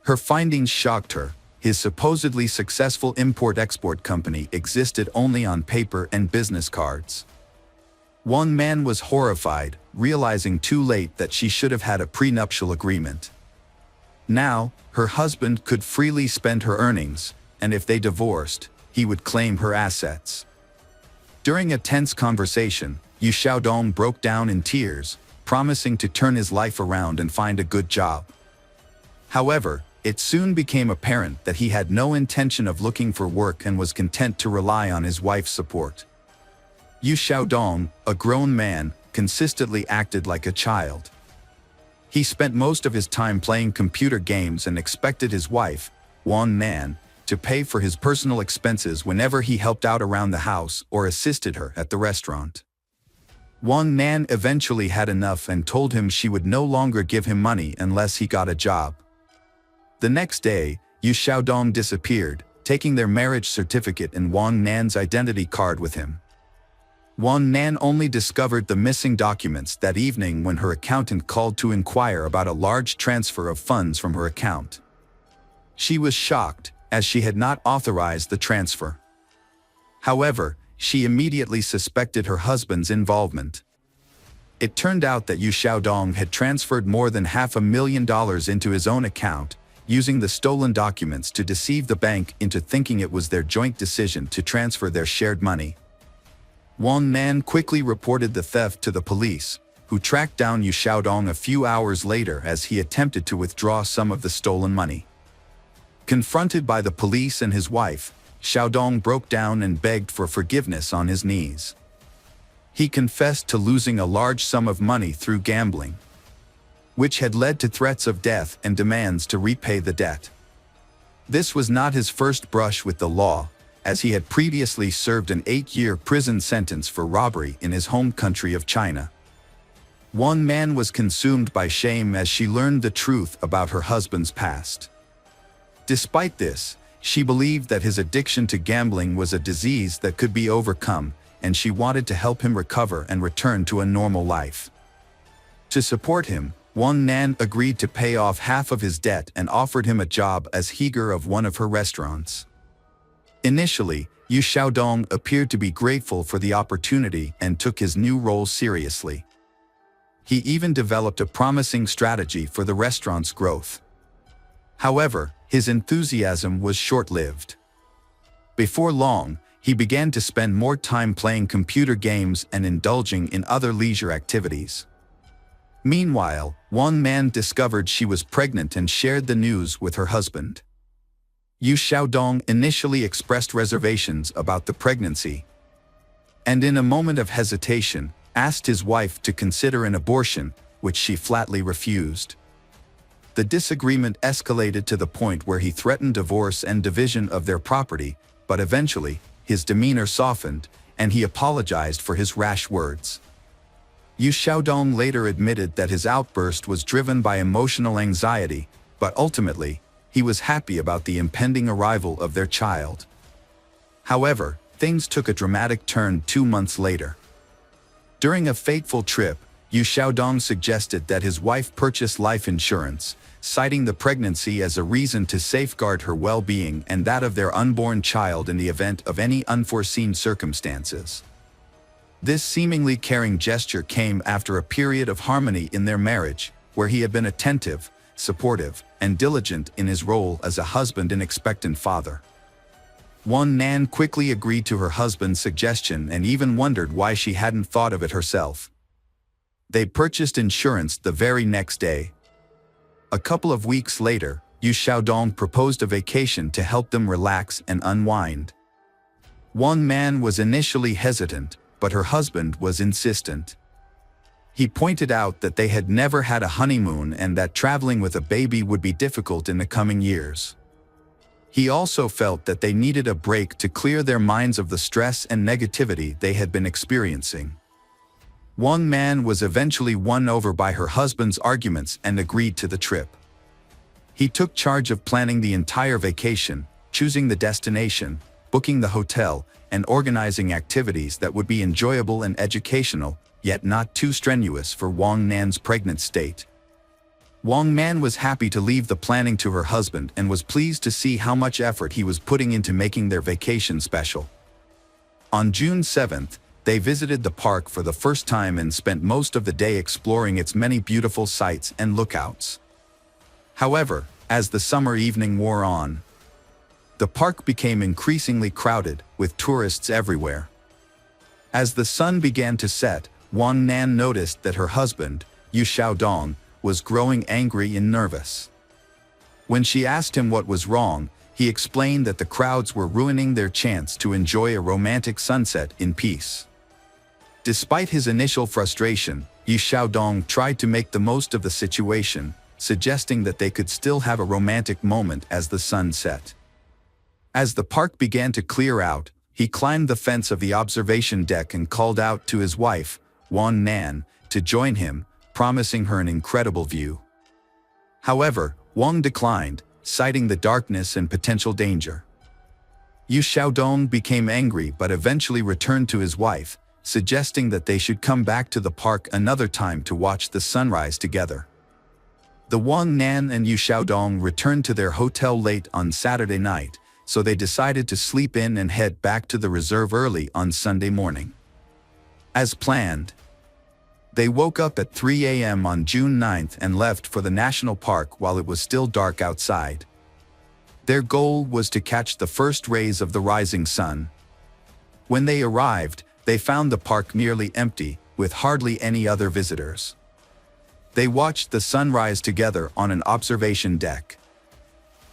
Her findings shocked her. His supposedly successful import-export company existed only on paper and business cards. Wang Nan was horrified, realizing too late that she should have had a prenuptial agreement. Now, her husband could freely spend her earnings, and if they divorced, he would claim her assets. During a tense conversation, Yu Xiaodong broke down in tears, promising to turn his life around and find a good job. However, it soon became apparent that he had no intention of looking for work and was content to rely on his wife's support. Yu Xiaodong, a grown man, consistently acted like a child. He spent most of his time playing computer games and expected his wife, Wang Nan, to pay for his personal expenses whenever he helped out around the house or assisted her at the restaurant. Wang Nan eventually had enough and told him she would no longer give him money unless he got a job. The next day, Yu Xiaodong disappeared, taking their marriage certificate and Wang Nan's identity card with him. Wang Nan only discovered the missing documents that evening when her accountant called to inquire about a large transfer of funds from her account. She was shocked, as she had not authorized the transfer. However, she immediately suspected her husband's involvement. It turned out that Yu Xiaodong had transferred more than $500,000 into his own account, using the stolen documents to deceive the bank into thinking it was their joint decision to transfer their shared money. Wang Nan quickly reported the theft to the police, who tracked down Yu Xiaodong a few hours later as he attempted to withdraw some of the stolen money. Confronted by the police and his wife, Xiaodong broke down and begged for forgiveness on his knees. He confessed to losing a large sum of money through gambling, which had led to threats of death and demands to repay the debt. This was not his first brush with the law, as he had previously served an 8-year prison sentence for robbery in his home country of China. Wang Nan was consumed by shame as she learned the truth about her husband's past. Despite this, she believed that his addiction to gambling was a disease that could be overcome, and she wanted to help him recover and return to a normal life. To support him, Wang Nan agreed to pay off half of his debt and offered him a job as heger of one of her restaurants. Initially, Yu Xiaodong appeared to be grateful for the opportunity and took his new role seriously. He even developed a promising strategy for the restaurant's growth. However, his enthusiasm was short-lived. Before long, he began to spend more time playing computer games and indulging in other leisure activities. Meanwhile, Wang Nan discovered she was pregnant and shared the news with her husband. Yu Xiaodong initially expressed reservations about the pregnancy, and in a moment of hesitation, asked his wife to consider an abortion, which she flatly refused. The disagreement escalated to the point where he threatened divorce and division of their property, but eventually, his demeanor softened, and he apologized for his rash words. Yu Xiaodong later admitted that his outburst was driven by emotional anxiety, but ultimately, he was happy about the impending arrival of their child. However, things took a dramatic turn 2 months later. During a fateful trip, Yu Xiaodong suggested that his wife purchase life insurance, citing the pregnancy as a reason to safeguard her well-being and that of their unborn child in the event of any unforeseen circumstances. This seemingly caring gesture came after a period of harmony in their marriage, where he had been attentive, supportive, and diligent in his role as a husband and expectant father. Wang Nan quickly agreed to her husband's suggestion and even wondered why she hadn't thought of it herself. They purchased insurance the very next day. A couple of weeks later, Yu Xiaodong proposed a vacation to help them relax and unwind. Wang Nan was initially hesitant, but her husband was insistent. He pointed out that they had never had a honeymoon and that traveling with a baby would be difficult in the coming years. He also felt that they needed a break to clear their minds of the stress and negativity they had been experiencing. Wang Nan was eventually won over by her husband's arguments and agreed to the trip. He took charge of planning the entire vacation, choosing the destination, booking the hotel, and organizing activities that would be enjoyable and educational, yet not too strenuous for Wang Nan's pregnant state. Wang Nan was happy to leave the planning to her husband and was pleased to see how much effort he was putting into making their vacation special. On June 7th, they visited the park for the first time and spent most of the day exploring its many beautiful sights and lookouts. However, as the summer evening wore on, the park became increasingly crowded, with tourists everywhere. As the sun began to set, Wang Nan noticed that her husband, Yu Xiaodong, was growing angry and nervous. When she asked him what was wrong, he explained that the crowds were ruining their chance to enjoy a romantic sunset in peace. Despite his initial frustration, Yu Xiaodong tried to make the most of the situation, suggesting that they could still have a romantic moment as the sun set. As the park began to clear out, he climbed the fence of the observation deck and called out to his wife, Wang Nan, to join him, promising her an incredible view. However, Wang declined, citing the darkness and potential danger. Yu Xiaodong became angry but eventually returned to his wife, suggesting that they should come back to the park another time to watch the sunrise together. The Wang Nan and Yu Xiaodong returned to their hotel late on Saturday night, so they decided to sleep in and head back to the reserve early on Sunday morning. As planned, they woke up at 3 a.m. on June 9th and left for the national park while it was still dark outside. Their goal was to catch the first rays of the rising sun. When they arrived, they found the park nearly empty, with hardly any other visitors. They watched the sunrise together on an observation deck.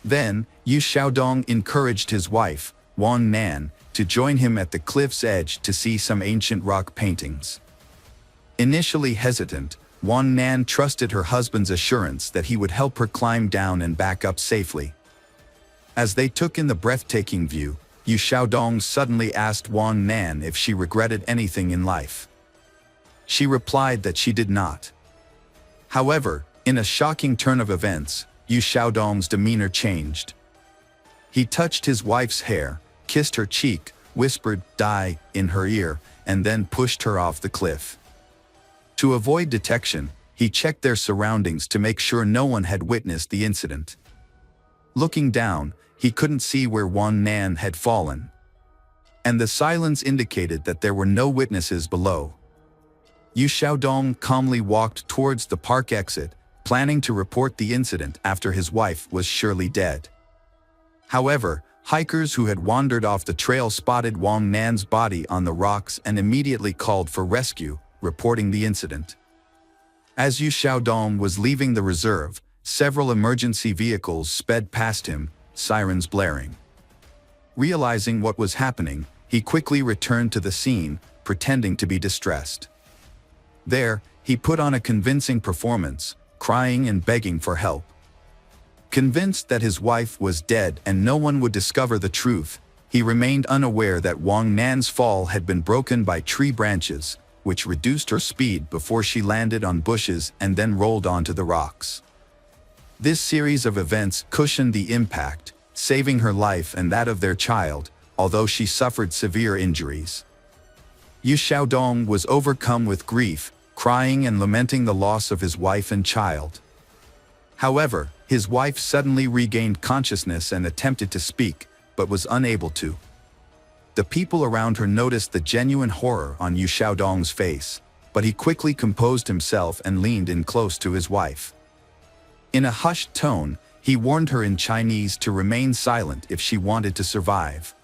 Then, Yu Xiaodong encouraged his wife, Wang Nan, to join him at the cliff's edge to see some ancient rock paintings. Initially hesitant, Wang Nan trusted her husband's assurance that he would help her climb down and back up safely. As they took in the breathtaking view, Yu Xiaodong suddenly asked Wang Nan if she regretted anything in life. She replied that she did not. However, in a shocking turn of events, Yu Xiaodong's demeanor changed. He touched his wife's hair, kissed her cheek, whispered "die" in her ear, and then pushed her off the cliff. To avoid detection, he checked their surroundings to make sure no one had witnessed the incident. Looking down, he couldn't see where Wang Nan had fallen. And the silence indicated that there were no witnesses below. Yu Xiaodong calmly walked towards the park exit, planning to report the incident after his wife was surely dead. However, hikers who had wandered off the trail spotted Wang Nan's body on the rocks and immediately called for rescue, reporting the incident. As Yu Xiaodong was leaving the reserve, several emergency vehicles sped past him, sirens blaring. Realizing what was happening, he quickly returned to the scene, pretending to be distressed. There, he put on a convincing performance, crying and begging for help. Convinced that his wife was dead and no one would discover the truth, he remained unaware that Wang Nan's fall had been broken by tree branches, which reduced her speed before she landed on bushes and then rolled onto the rocks. This series of events cushioned the impact, saving her life and that of their child, although she suffered severe injuries. Yu Xiaodong was overcome with grief, crying and lamenting the loss of his wife and child. However, his wife suddenly regained consciousness and attempted to speak, but was unable to. The people around her noticed the genuine horror on Yu Xiaodong's face, but he quickly composed himself and leaned in close to his wife. In a hushed tone, he warned her in Chinese to remain silent if she wanted to survive.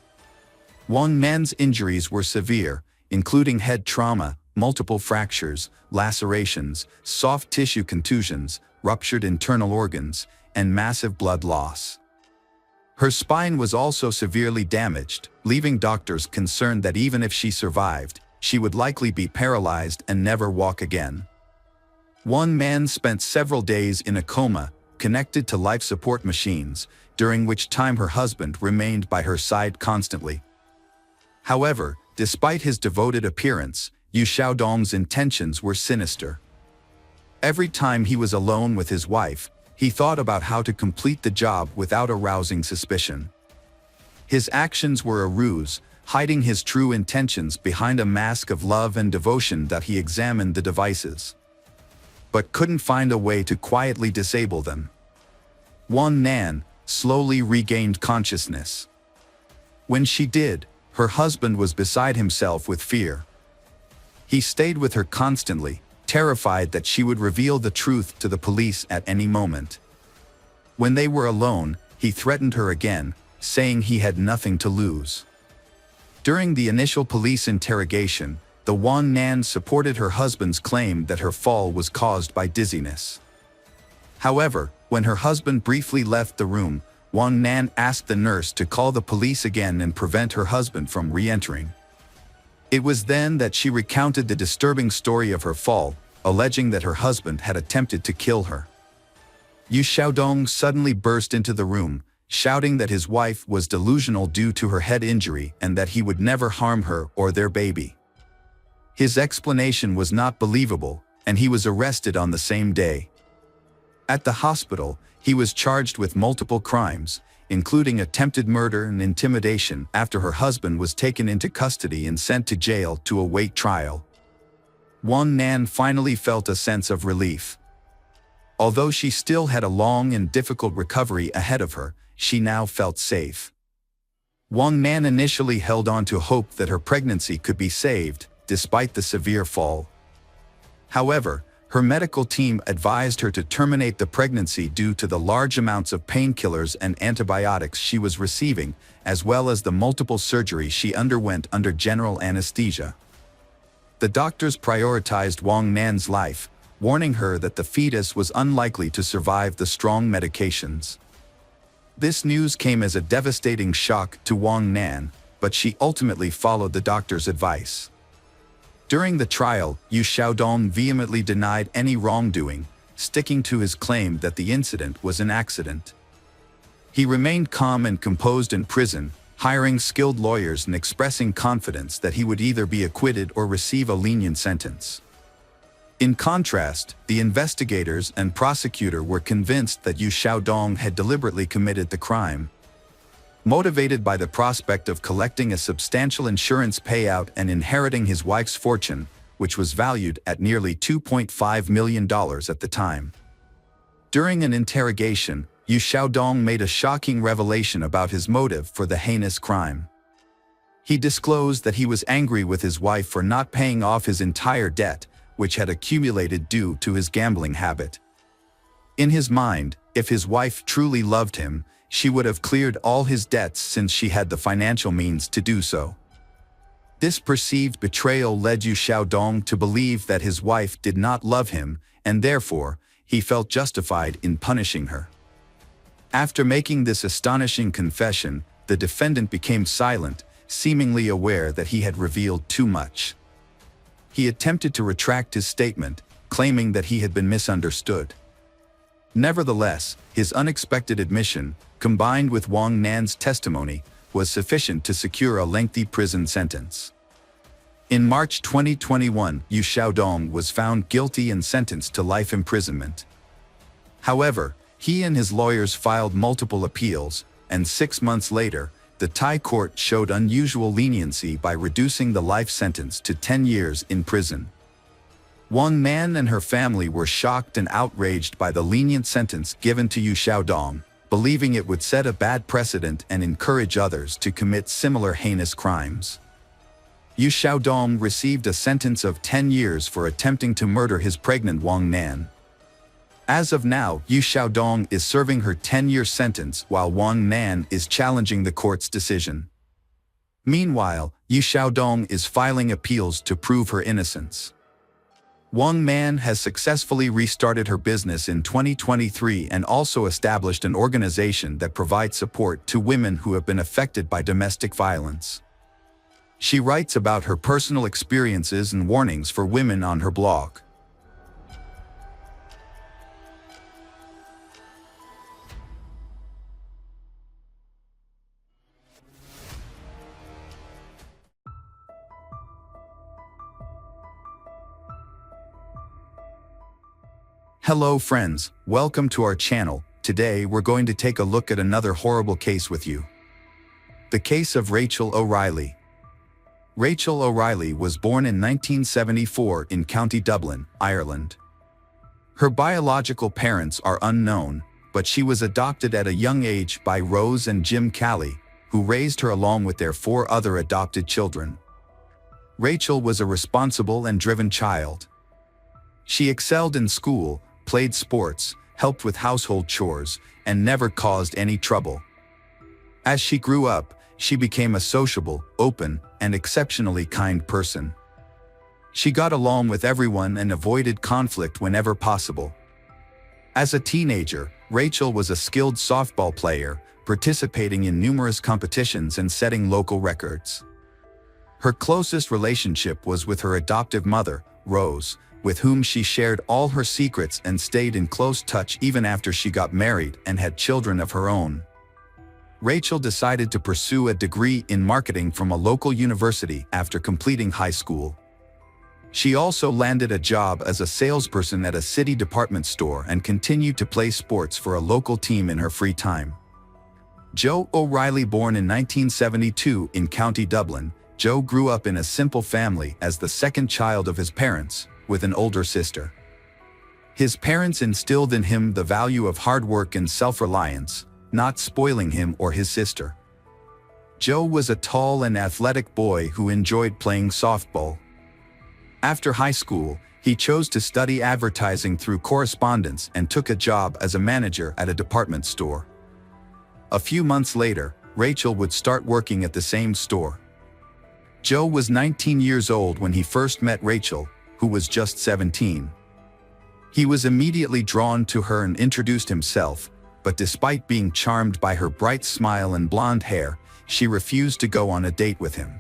Wang Nan's injuries were severe, including head trauma, multiple fractures, lacerations, soft tissue contusions, ruptured internal organs, and massive blood loss. Her spine was also severely damaged, leaving doctors concerned that even if she survived, she would likely be paralyzed and never walk again. One man spent several days in a coma, connected to life support machines, during which time her husband remained by her side constantly. However, despite his devoted appearance, Yu Xiaodong's intentions were sinister. Every time he was alone with his wife, he thought about how to complete the job without arousing suspicion. His actions were a ruse, hiding his true intentions behind a mask of love and devotion that he examined the devices, but couldn't find a way to quietly disable them. Wang Nan slowly regained consciousness. When she did, her husband was beside himself with fear. He stayed with her constantly, terrified that she would reveal the truth to the police at any moment. When they were alone, he threatened her again, saying he had nothing to lose. During the initial police interrogation, the Wang Nan supported her husband's claim that her fall was caused by dizziness. However, when her husband briefly left the room, Wang Nan asked the nurse to call the police again and prevent her husband from re-entering. It was then that she recounted the disturbing story of her fall, alleging that her husband had attempted to kill her. Yu Xiaodong suddenly burst into the room, shouting that his wife was delusional due to her head injury and that he would never harm her or their baby. His explanation was not believable, and he was arrested on the same day. At the hospital, he was charged with multiple crimes, including attempted murder and intimidation after her husband was taken into custody and sent to jail to await trial. Wang Nan finally felt a sense of relief. Although she still had a long and difficult recovery ahead of her, she now felt safe. Wang Nan initially held on to hope that her pregnancy could be saved, despite the severe fall. However, her medical team advised her to terminate the pregnancy due to the large amounts of painkillers and antibiotics she was receiving, as well as the multiple surgeries she underwent under general anesthesia. The doctors prioritized Wang Nan's life, warning her that the fetus was unlikely to survive the strong medications. This news came as a devastating shock to Wang Nan, but she ultimately followed the doctor's advice. During the trial, Yu Xiaodong vehemently denied any wrongdoing, sticking to his claim that the incident was an accident. He remained calm and composed in prison, hiring skilled lawyers and expressing confidence that he would either be acquitted or receive a lenient sentence. In contrast, the investigators and prosecutor were convinced that Yu Xiaodong had deliberately committed the crime. Motivated by the prospect of collecting a substantial insurance payout and inheriting his wife's fortune, which was valued at nearly $2.5 million at the time. During an interrogation, Yu Xiaodong made a shocking revelation about his motive for the heinous crime. He disclosed that he was angry with his wife for not paying off his entire debt, which had accumulated due to his gambling habit. In his mind, if his wife truly loved him, she would have cleared all his debts since she had the financial means to do so. This perceived betrayal led Yu Xiaodong to believe that his wife did not love him, and therefore, he felt justified in punishing her. After making this astonishing confession, the defendant became silent, seemingly aware that he had revealed too much. He attempted to retract his statement, claiming that he had been misunderstood. Nevertheless, his unexpected admission, combined with Wang Nan's testimony, was sufficient to secure a lengthy prison sentence. In March 2021, Yu Xiaodong was found guilty and sentenced to life imprisonment. However, he and his lawyers filed multiple appeals, and 6 months later, the Thai court showed unusual leniency by reducing the life sentence to 10 years in prison. Wang Nan and her family were shocked and outraged by the lenient sentence given to Yu Xiaodong, believing it would set a bad precedent and encourage others to commit similar heinous crimes. Yu Xiaodong received a sentence of 10 years for attempting to murder his pregnant Wang Nan. As of now, Yu Xiaodong is serving her 10-year sentence while Wang Nan is challenging the court's decision. Meanwhile, Yu Xiaodong is filing appeals to prove her innocence. Wang Nan has successfully restarted her business in 2023 and also established an organization that provides support to women who have been affected by domestic violence. She writes about her personal experiences and warnings for women on her blog. Hello friends, welcome to our channel. Today we're going to take a look at another horrible case with you. The case of Rachel O'Reilly. Rachel O'Reilly was born in 1974 in County Dublin, Ireland. Her biological parents are unknown, but she was adopted at a young age by Rose and Jim Calley, who raised her along with their 4 other adopted children. Rachel was a responsible and driven child. She excelled in school, played sports, helped with household chores, and never caused any trouble. As she grew up, she became a sociable, open, and exceptionally kind person. She got along with everyone and avoided conflict whenever possible. As a teenager, Rachel was a skilled softball player, participating in numerous competitions and setting local records. Her closest relationship was with her adoptive mother, Rose, with whom she shared all her secrets and stayed in close touch even after she got married and had children of her own. Rachel decided to pursue a degree in marketing from a local university after completing high school. She also landed a job as a salesperson at a city department store and continued to play sports for a local team in her free time. Joe O'Reilly, born in 1972 in County Dublin, Joe grew up in a simple family as the second child of his parents, with an older sister. His parents instilled in him the value of hard work and self-reliance, not spoiling him or his sister. Joe was a tall and athletic boy who enjoyed playing softball. After high school, he chose to study advertising through correspondence and took a job as a manager at a department store. A few months later, Rachel would start working at the same store. Joe was 19 years old when he first met Rachel, who was just 17. He was immediately drawn to her and introduced himself, but despite being charmed by her bright smile and blonde hair, she refused to go on a date with him.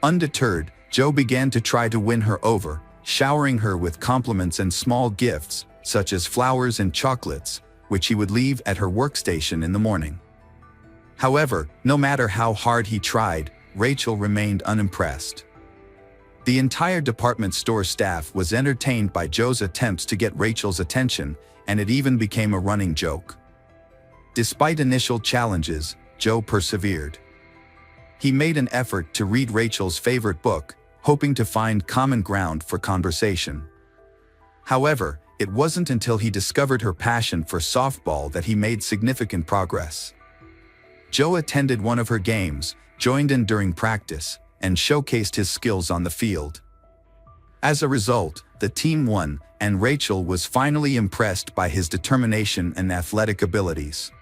Undeterred, Joe began to try to win her over, showering her with compliments and small gifts, such as flowers and chocolates, which he would leave at her workstation in the morning. However, no matter how hard he tried, Rachel remained unimpressed. The entire department store staff was entertained by Joe's attempts to get Rachel's attention, and it even became a running joke. Despite initial challenges, Joe persevered. He made an effort to read Rachel's favorite book, hoping to find common ground for conversation. However, it wasn't until he discovered her passion for softball that he made significant progress. Joe attended one of her games, joined in during practice, and showcased his skills on the field. As a result, the team won, and Rachel was finally impressed by his determination and athletic abilities.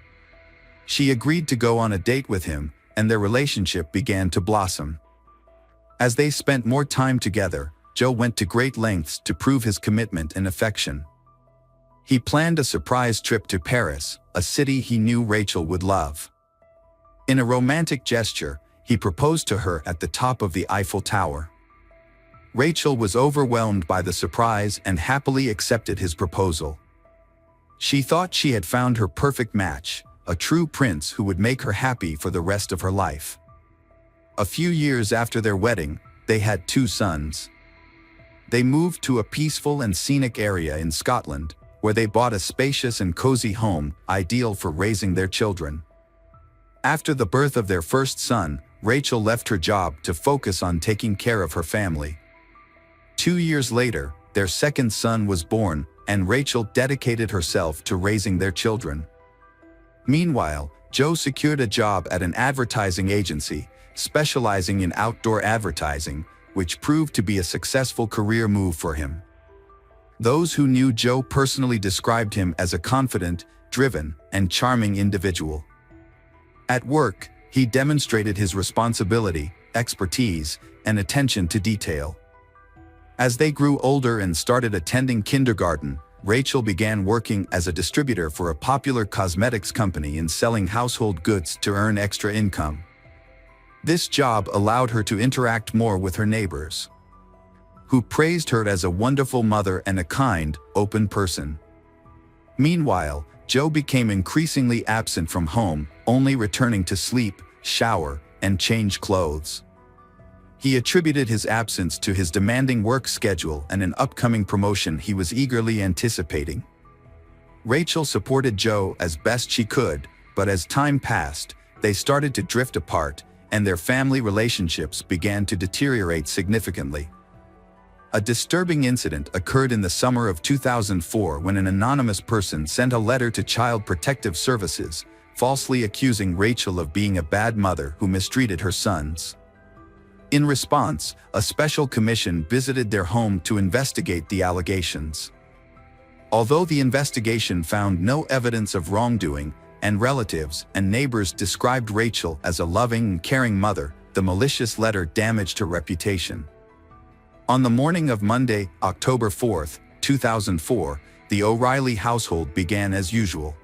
She agreed to go on a date with him, and their relationship began to blossom. As they spent more time together, Joe went to great lengths to prove his commitment and affection. He planned a surprise trip to Paris, a city he knew Rachel would love. In a romantic gesture, he proposed to her at the top of the Eiffel Tower. Rachel was overwhelmed by the surprise and happily accepted his proposal. She thought she had found her perfect match, a true prince who would make her happy for the rest of her life. A few years after their wedding, they had 2 sons. They moved to a peaceful and scenic area in Scotland, where they bought a spacious and cozy home, ideal for raising their children. After the birth of their first son, Rachel left her job to focus on taking care of her family. 2 years later, their second son was born, and Rachel dedicated herself to raising their children. Meanwhile, Joe secured a job at an advertising agency, specializing in outdoor advertising, which proved to be a successful career move for him. Those who knew Joe personally described him as a confident, driven, and charming individual. At work, he demonstrated his responsibility, expertise, and attention to detail. As they grew older and started attending kindergarten, Rachel began working as a distributor for a popular cosmetics company and selling household goods to earn extra income. This job allowed her to interact more with her neighbors, who praised her as a wonderful mother and a kind, open person. Meanwhile, Joe became increasingly absent from home, only returning to sleep, shower, and change clothes. He attributed his absence to his demanding work schedule and an upcoming promotion he was eagerly anticipating. Rachel supported Joe as best she could, but as time passed, they started to drift apart, and their family relationships began to deteriorate significantly. A disturbing incident occurred in the summer of 2004 when an anonymous person sent a letter to Child Protective Services, falsely accusing Rachel of being a bad mother who mistreated her sons. In response, a special commission visited their home to investigate the allegations. Although the investigation found no evidence of wrongdoing, and relatives and neighbors described Rachel as a loving and caring mother, the malicious letter damaged her reputation. On the morning of Monday, October 4, 2004, the O'Reilly household began as usual.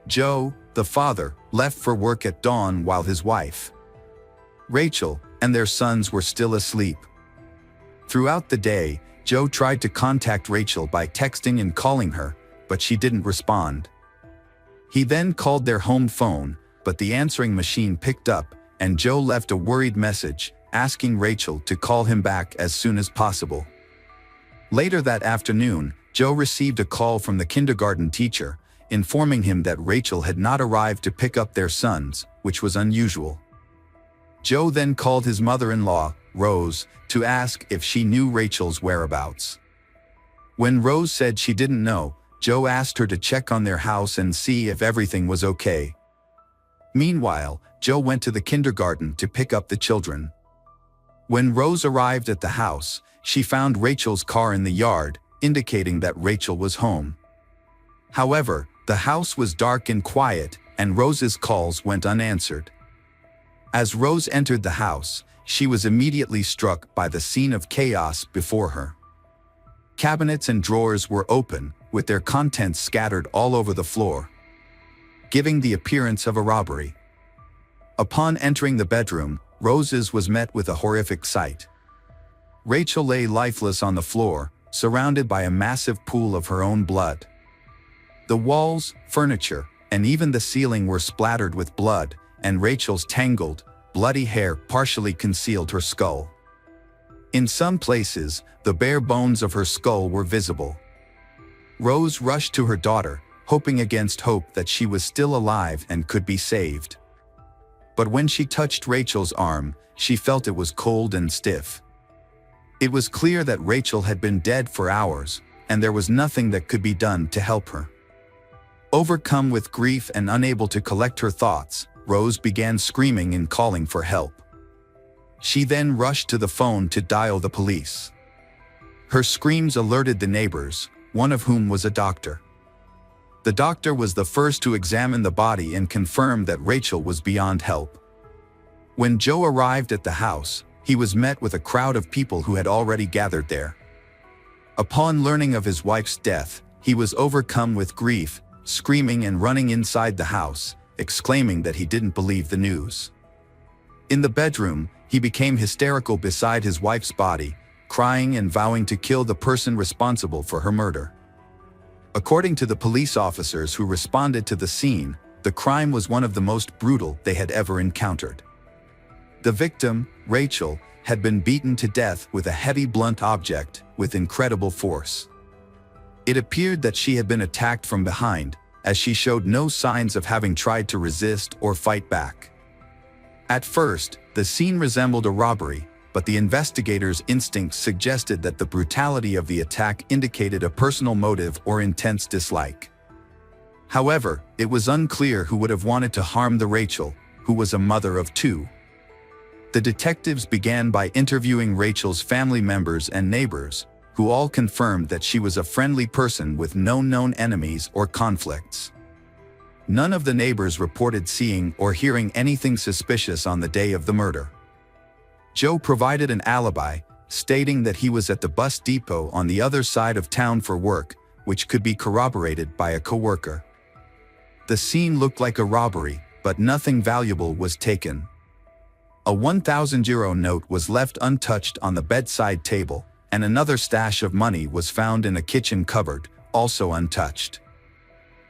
Joe, the father, left for work at dawn while his wife, Rachel, and their sons were still asleep. Throughout the day, Joe tried to contact Rachel by texting and calling her, but she didn't respond. He then called their home phone, but the answering machine picked up, and Joe left a worried message, asking Rachel to call him back as soon as possible. Later that afternoon, Joe received a call from the kindergarten teacher, informing him that Rachel had not arrived to pick up their sons, which was unusual. Joe then called his mother-in-law, Rose, to ask if she knew Rachel's whereabouts. When Rose said she didn't know, Joe asked her to check on their house and see if everything was okay. Meanwhile, Joe went to the kindergarten to pick up the children. When Rose arrived at the house, she found Rachel's car in the yard, indicating that Rachel was home. However, the house was dark and quiet, and Rose's calls went unanswered. As Rose entered the house, she was immediately struck by the scene of chaos before her. Cabinets and drawers were open, with their contents scattered all over the floor, giving the appearance of a robbery. Upon entering the bedroom, Rose was met with a horrific sight. Rachel lay lifeless on the floor, surrounded by a massive pool of her own blood. The walls, furniture, and even the ceiling were splattered with blood, and Rachel's tangled, bloody hair partially concealed her skull. In some places, the bare bones of her skull were visible. Rose rushed to her daughter, hoping against hope that she was still alive and could be saved. But when she touched Rachel's arm, she felt it was cold and stiff. It was clear that Rachel had been dead for hours, and there was nothing that could be done to help her. Overcome with grief and unable to collect her thoughts, Rose began screaming and calling for help. She then rushed to the phone to dial the police. Her screams alerted the neighbors, one of whom was a doctor. The doctor was the first to examine the body and confirm that Rachel was beyond help. When Joe arrived at the house, he was met with a crowd of people who had already gathered there. Upon learning of his wife's death, he was overcome with grief, screaming and running inside the house, exclaiming that he didn't believe the news. In the bedroom, he became hysterical beside his wife's body, crying and vowing to kill the person responsible for her murder. According to the police officers who responded to the scene, the crime was one of the most brutal they had ever encountered. The victim, Rachel, had been beaten to death with a heavy blunt object with incredible force. It appeared that she had been attacked from behind, as she showed no signs of having tried to resist or fight back. At first, the scene resembled a robbery, but the investigators' instincts suggested that the brutality of the attack indicated a personal motive or intense dislike. However, it was unclear who would have wanted to harm the Rachel, who was a mother of two. The detectives began by interviewing Rachel's family members and neighbors, who all confirmed that she was a friendly person with no known enemies or conflicts. None of the neighbors reported seeing or hearing anything suspicious on the day of the murder. Joe provided an alibi, stating that he was at the bus depot on the other side of town for work, which could be corroborated by a coworker. The scene looked like a robbery, but nothing valuable was taken. A 1,000 euro note was left untouched on the bedside table, and another stash of money was found in a kitchen cupboard, also untouched.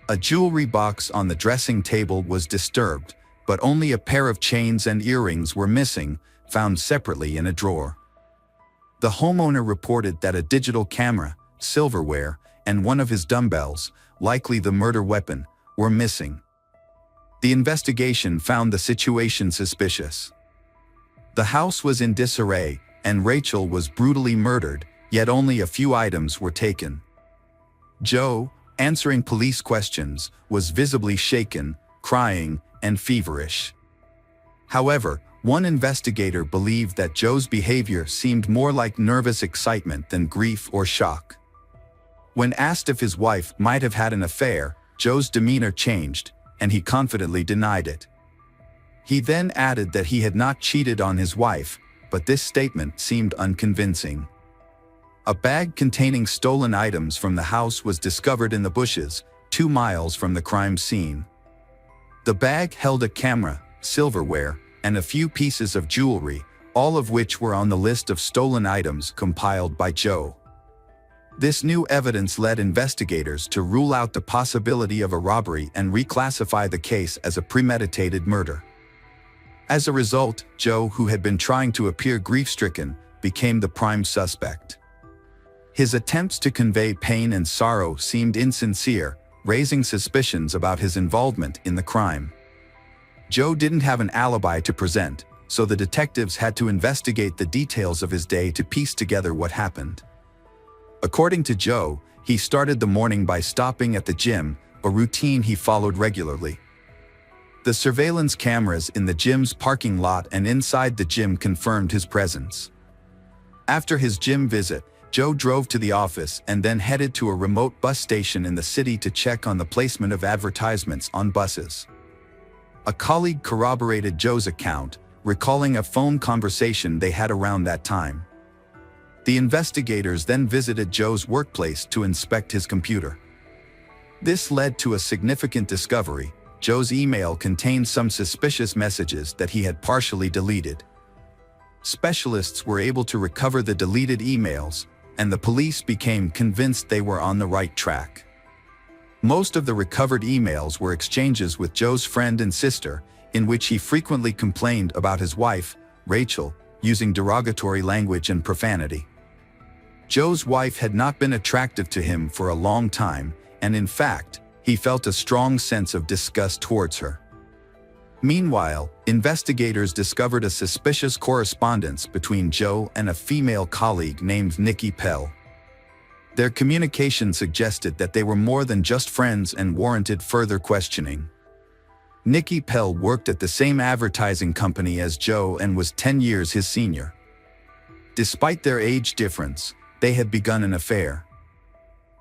A jewelry box on the dressing table was disturbed, but only a pair of chains and earrings were missing, found separately in a drawer. The homeowner reported that a digital camera, silverware, and one of his dumbbells, likely the murder weapon, were missing. The investigation found the situation suspicious. The house was in disarray, and Rachel was brutally murdered, yet only a few items were taken. Joe, answering police questions, was visibly shaken, crying, and feverish. However, one investigator believed that Joe's behavior seemed more like nervous excitement than grief or shock. When asked if his wife might have had an affair, Joe's demeanor changed, and he confidently denied it. He then added that he had not cheated on his wife, but this statement seemed unconvincing. A bag containing stolen items from the house was discovered in the bushes, 2 miles from the crime scene. The bag held a camera, silverware, and a few pieces of jewelry, all of which were on the list of stolen items compiled by Joe. This new evidence led investigators to rule out the possibility of a robbery and reclassify the case as a premeditated murder. As a result, Joe, who had been trying to appear grief-stricken, became the prime suspect. His attempts to convey pain and sorrow seemed insincere, raising suspicions about his involvement in the crime. Joe didn't have an alibi to present, so the detectives had to investigate the details of his day to piece together what happened. According to Joe, he started the morning by stopping at the gym, a routine he followed regularly. The surveillance cameras in the gym's parking lot and inside the gym confirmed his presence. After his gym visit, Joe drove to the office and then headed to a remote bus station in the city to check on the placement of advertisements on buses. A colleague corroborated Joe's account, recalling a phone conversation they had around that time. The investigators then visited Joe's workplace to inspect his computer. This led to a significant discovery. Joe's email contained some suspicious messages that he had partially deleted. Specialists were able to recover the deleted emails, and the police became convinced they were on the right track. Most of the recovered emails were exchanges with Joe's friend and sister, in which he frequently complained about his wife, Rachel, using derogatory language and profanity. Joe's wife had not been attractive to him for a long time, and in fact, he felt a strong sense of disgust towards her. Meanwhile, investigators discovered a suspicious correspondence between Joe and a female colleague named Nikki Pell. Their communication suggested that they were more than just friends and warranted further questioning. Nikki Pell worked at the same advertising company as Joe and was 10 years his senior. Despite their age difference, they had begun an affair.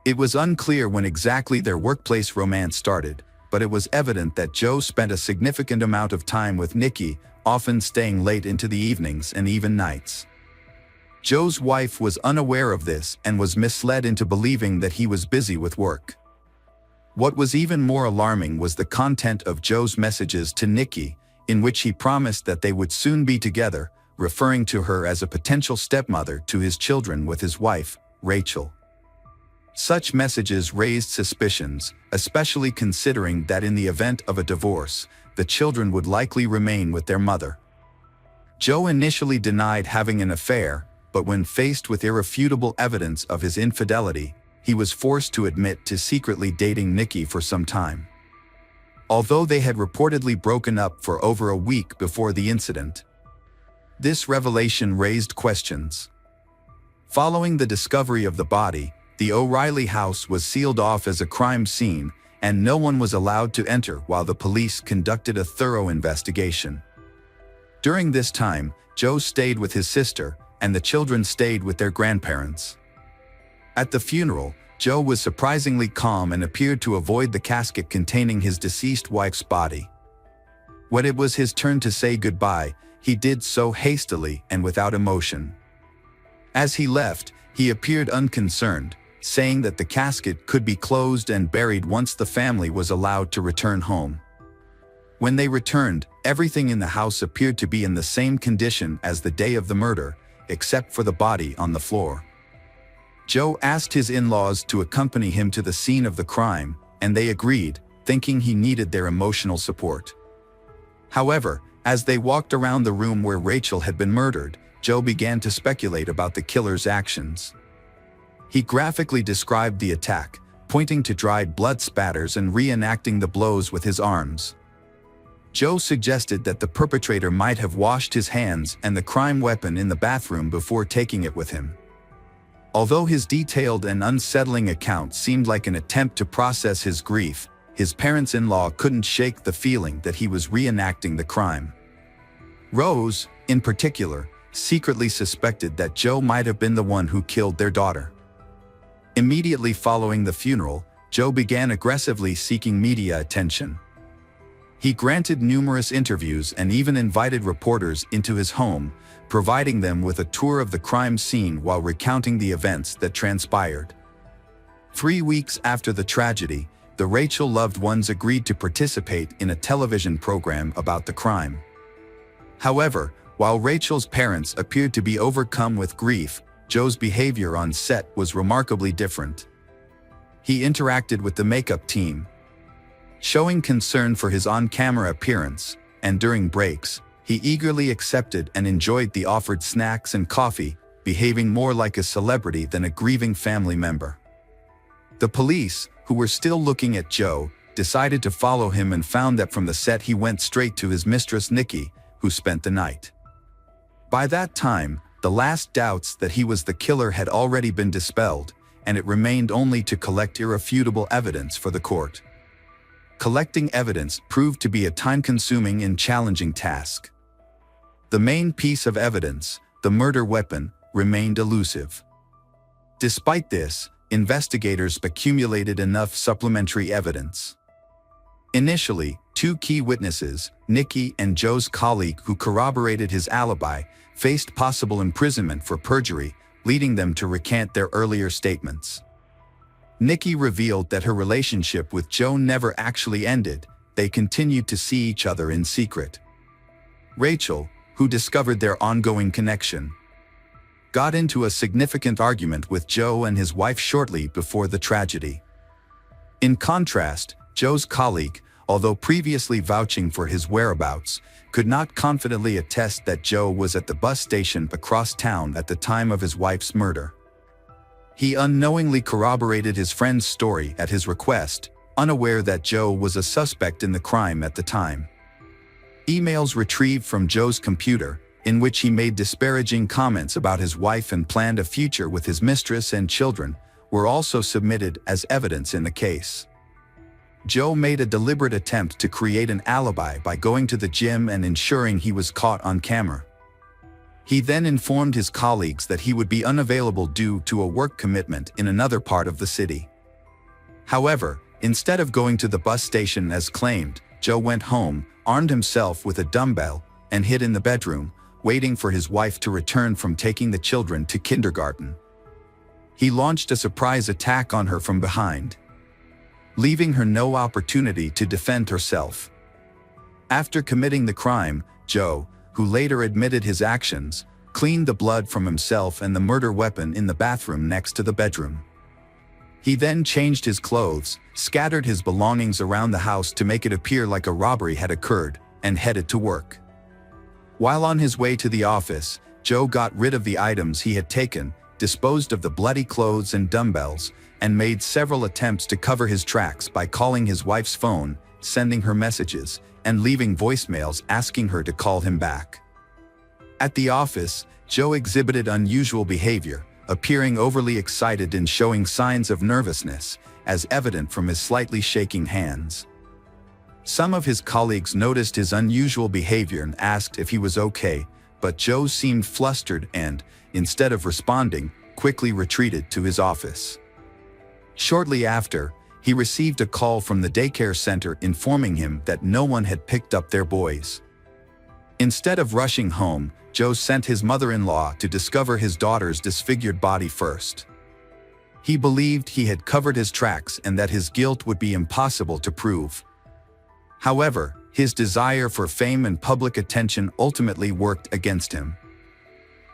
It was unclear when exactly their workplace romance started, but it was evident that Joe spent a significant amount of time with Nikki, often staying late into the evenings and even nights. Joe's wife was unaware of this and was misled into believing that he was busy with work. What was even more alarming was the content of Joe's messages to Nikki, in which he promised that they would soon be together, referring to her as a potential stepmother to his children with his wife, Rachel. Such messages raised suspicions, especially considering that in the event of a divorce, the children would likely remain with their mother. Joe initially denied having an affair, but when faced with irrefutable evidence of his infidelity, he was forced to admit to secretly dating Nikki for some time. Although they had reportedly broken up for over a week before the incident, this revelation raised questions. Following the discovery of the body, the O'Reilly house was sealed off as a crime scene, and no one was allowed to enter while the police conducted a thorough investigation. During this time, Joe stayed with his sister, and the children stayed with their grandparents. At the funeral, Joe was surprisingly calm and appeared to avoid the casket containing his deceased wife's body. When it was his turn to say goodbye, he did so hastily and without emotion. As he left, he appeared unconcerned, saying that the casket could be closed and buried once the family was allowed to return home. When they returned, everything in the house appeared to be in the same condition as the day of the murder, except for the body on the floor. Joe asked his in-laws to accompany him to the scene of the crime, and they agreed, thinking he needed their emotional support. However, as they walked around the room where Rachel had been murdered, Joe began to speculate about the killer's actions. He graphically described the attack, pointing to dried blood spatters and reenacting the blows with his arms. Joe suggested that the perpetrator might have washed his hands and the crime weapon in the bathroom before taking it with him. Although his detailed and unsettling account seemed like an attempt to process his grief, his parents-in-law couldn't shake the feeling that he was reenacting the crime. Rose, in particular, secretly suspected that Joe might have been the one who killed their daughter. Immediately following the funeral, Joe began aggressively seeking media attention. He granted numerous interviews and even invited reporters into his home, providing them with a tour of the crime scene while recounting the events that transpired. 3 weeks after the tragedy, the Rachel loved ones agreed to participate in a television program about the crime. However, while Rachel's parents appeared to be overcome with grief, Joe's behavior on set was remarkably different. He interacted with the makeup team, showing concern for his on-camera appearance, and during breaks, he eagerly accepted and enjoyed the offered snacks and coffee, behaving more like a celebrity than a grieving family member. The police, who were still looking at Joe, decided to follow him and found that from the set he went straight to his mistress Nikki, who spent the night. By that time, the last doubts that he was the killer had already been dispelled, and it remained only to collect irrefutable evidence for the court. Collecting evidence proved to be a time-consuming and challenging task. The main piece of evidence, the murder weapon, remained elusive. Despite this, investigators accumulated enough supplementary evidence. Initially, two key witnesses, Nikki and Joe's colleague who corroborated his alibi, faced possible imprisonment for perjury, leading them to recant their earlier statements. Nikki revealed that her relationship with Joe never actually ended. They continued to see each other in secret. Rachel, who discovered their ongoing connection, got into a significant argument with Joe and his wife shortly before the tragedy. In contrast, Joe's colleague, although previously vouching for his whereabouts, could not confidently attest that Joe was at the bus station across town at the time of his wife's murder. He unknowingly corroborated his friend's story at his request, unaware that Joe was a suspect in the crime at the time. Emails retrieved from Joe's computer, in which he made disparaging comments about his wife and planned a future with his mistress and children, were also submitted as evidence in the case. Joe made a deliberate attempt to create an alibi by going to the gym and ensuring he was caught on camera. He then informed his colleagues that he would be unavailable due to a work commitment in another part of the city. However, instead of going to the bus station as claimed, Joe went home, armed himself with a dumbbell, and hid in the bedroom, waiting for his wife to return from taking the children to kindergarten. He launched a surprise attack on her from behind, leaving her no opportunity to defend herself. After committing the crime, Joe, who later admitted his actions, cleaned the blood from himself and the murder weapon in the bathroom next to the bedroom. He then changed his clothes, scattered his belongings around the house to make it appear like a robbery had occurred, and headed to work. While on his way to the office, Joe got rid of the items he had taken, disposed of the bloody clothes and dumbbells, and made several attempts to cover his tracks by calling his wife's phone, sending her messages, and leaving voicemails asking her to call him back. At the office, Joe exhibited unusual behavior, appearing overly excited and showing signs of nervousness, as evident from his slightly shaking hands. Some of his colleagues noticed his unusual behavior and asked if he was okay, but Joe seemed flustered and, instead of responding, quickly retreated to his office. Shortly after, he received a call from the daycare center informing him that no one had picked up their boys. Instead of rushing home, Joe sent his mother-in-law to discover his daughter's disfigured body first. He believed he had covered his tracks and that his guilt would be impossible to prove. However, his desire for fame and public attention ultimately worked against him.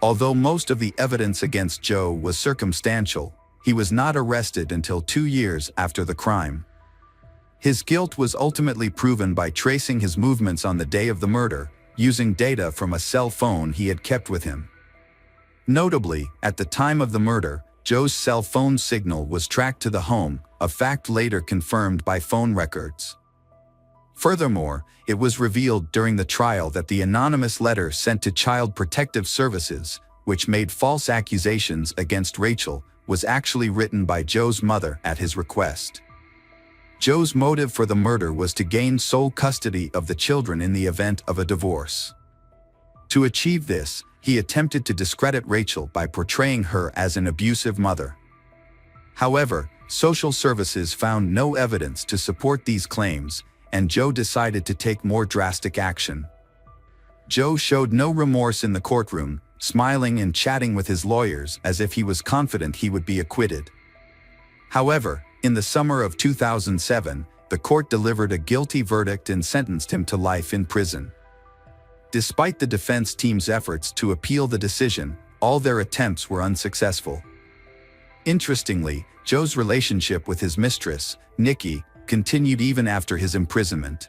Although most of the evidence against Joe was circumstantial, he was not arrested until 2 years after the crime. His guilt was ultimately proven by tracing his movements on the day of the murder, using data from a cell phone he had kept with him. Notably, at the time of the murder, Joe's cell phone signal was tracked to the home, a fact later confirmed by phone records. Furthermore, it was revealed during the trial that the anonymous letter sent to Child Protective Services, which made false accusations against Rachel, was actually written by Joe's mother at his request. Joe's motive for the murder was to gain sole custody of the children in the event of a divorce. To achieve this, he attempted to discredit Rachel by portraying her as an abusive mother. However, social services found no evidence to support these claims, and Joe decided to take more drastic action. Joe showed no remorse in the courtroom, smiling and chatting with his lawyers as if he was confident he would be acquitted. However, in the summer of 2007, the court delivered a guilty verdict and sentenced him to life in prison. Despite the defense team's efforts to appeal the decision, all their attempts were unsuccessful. Interestingly, Joe's relationship with his mistress, Nikki, continued even after his imprisonment.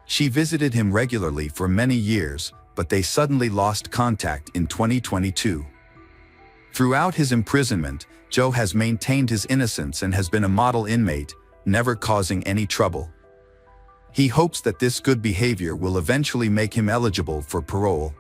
She visited him regularly for many years, but they suddenly lost contact in 2022. Throughout his imprisonment, Joe has maintained his innocence and has been a model inmate, never causing any trouble. He hopes that this good behavior will eventually make him eligible for parole.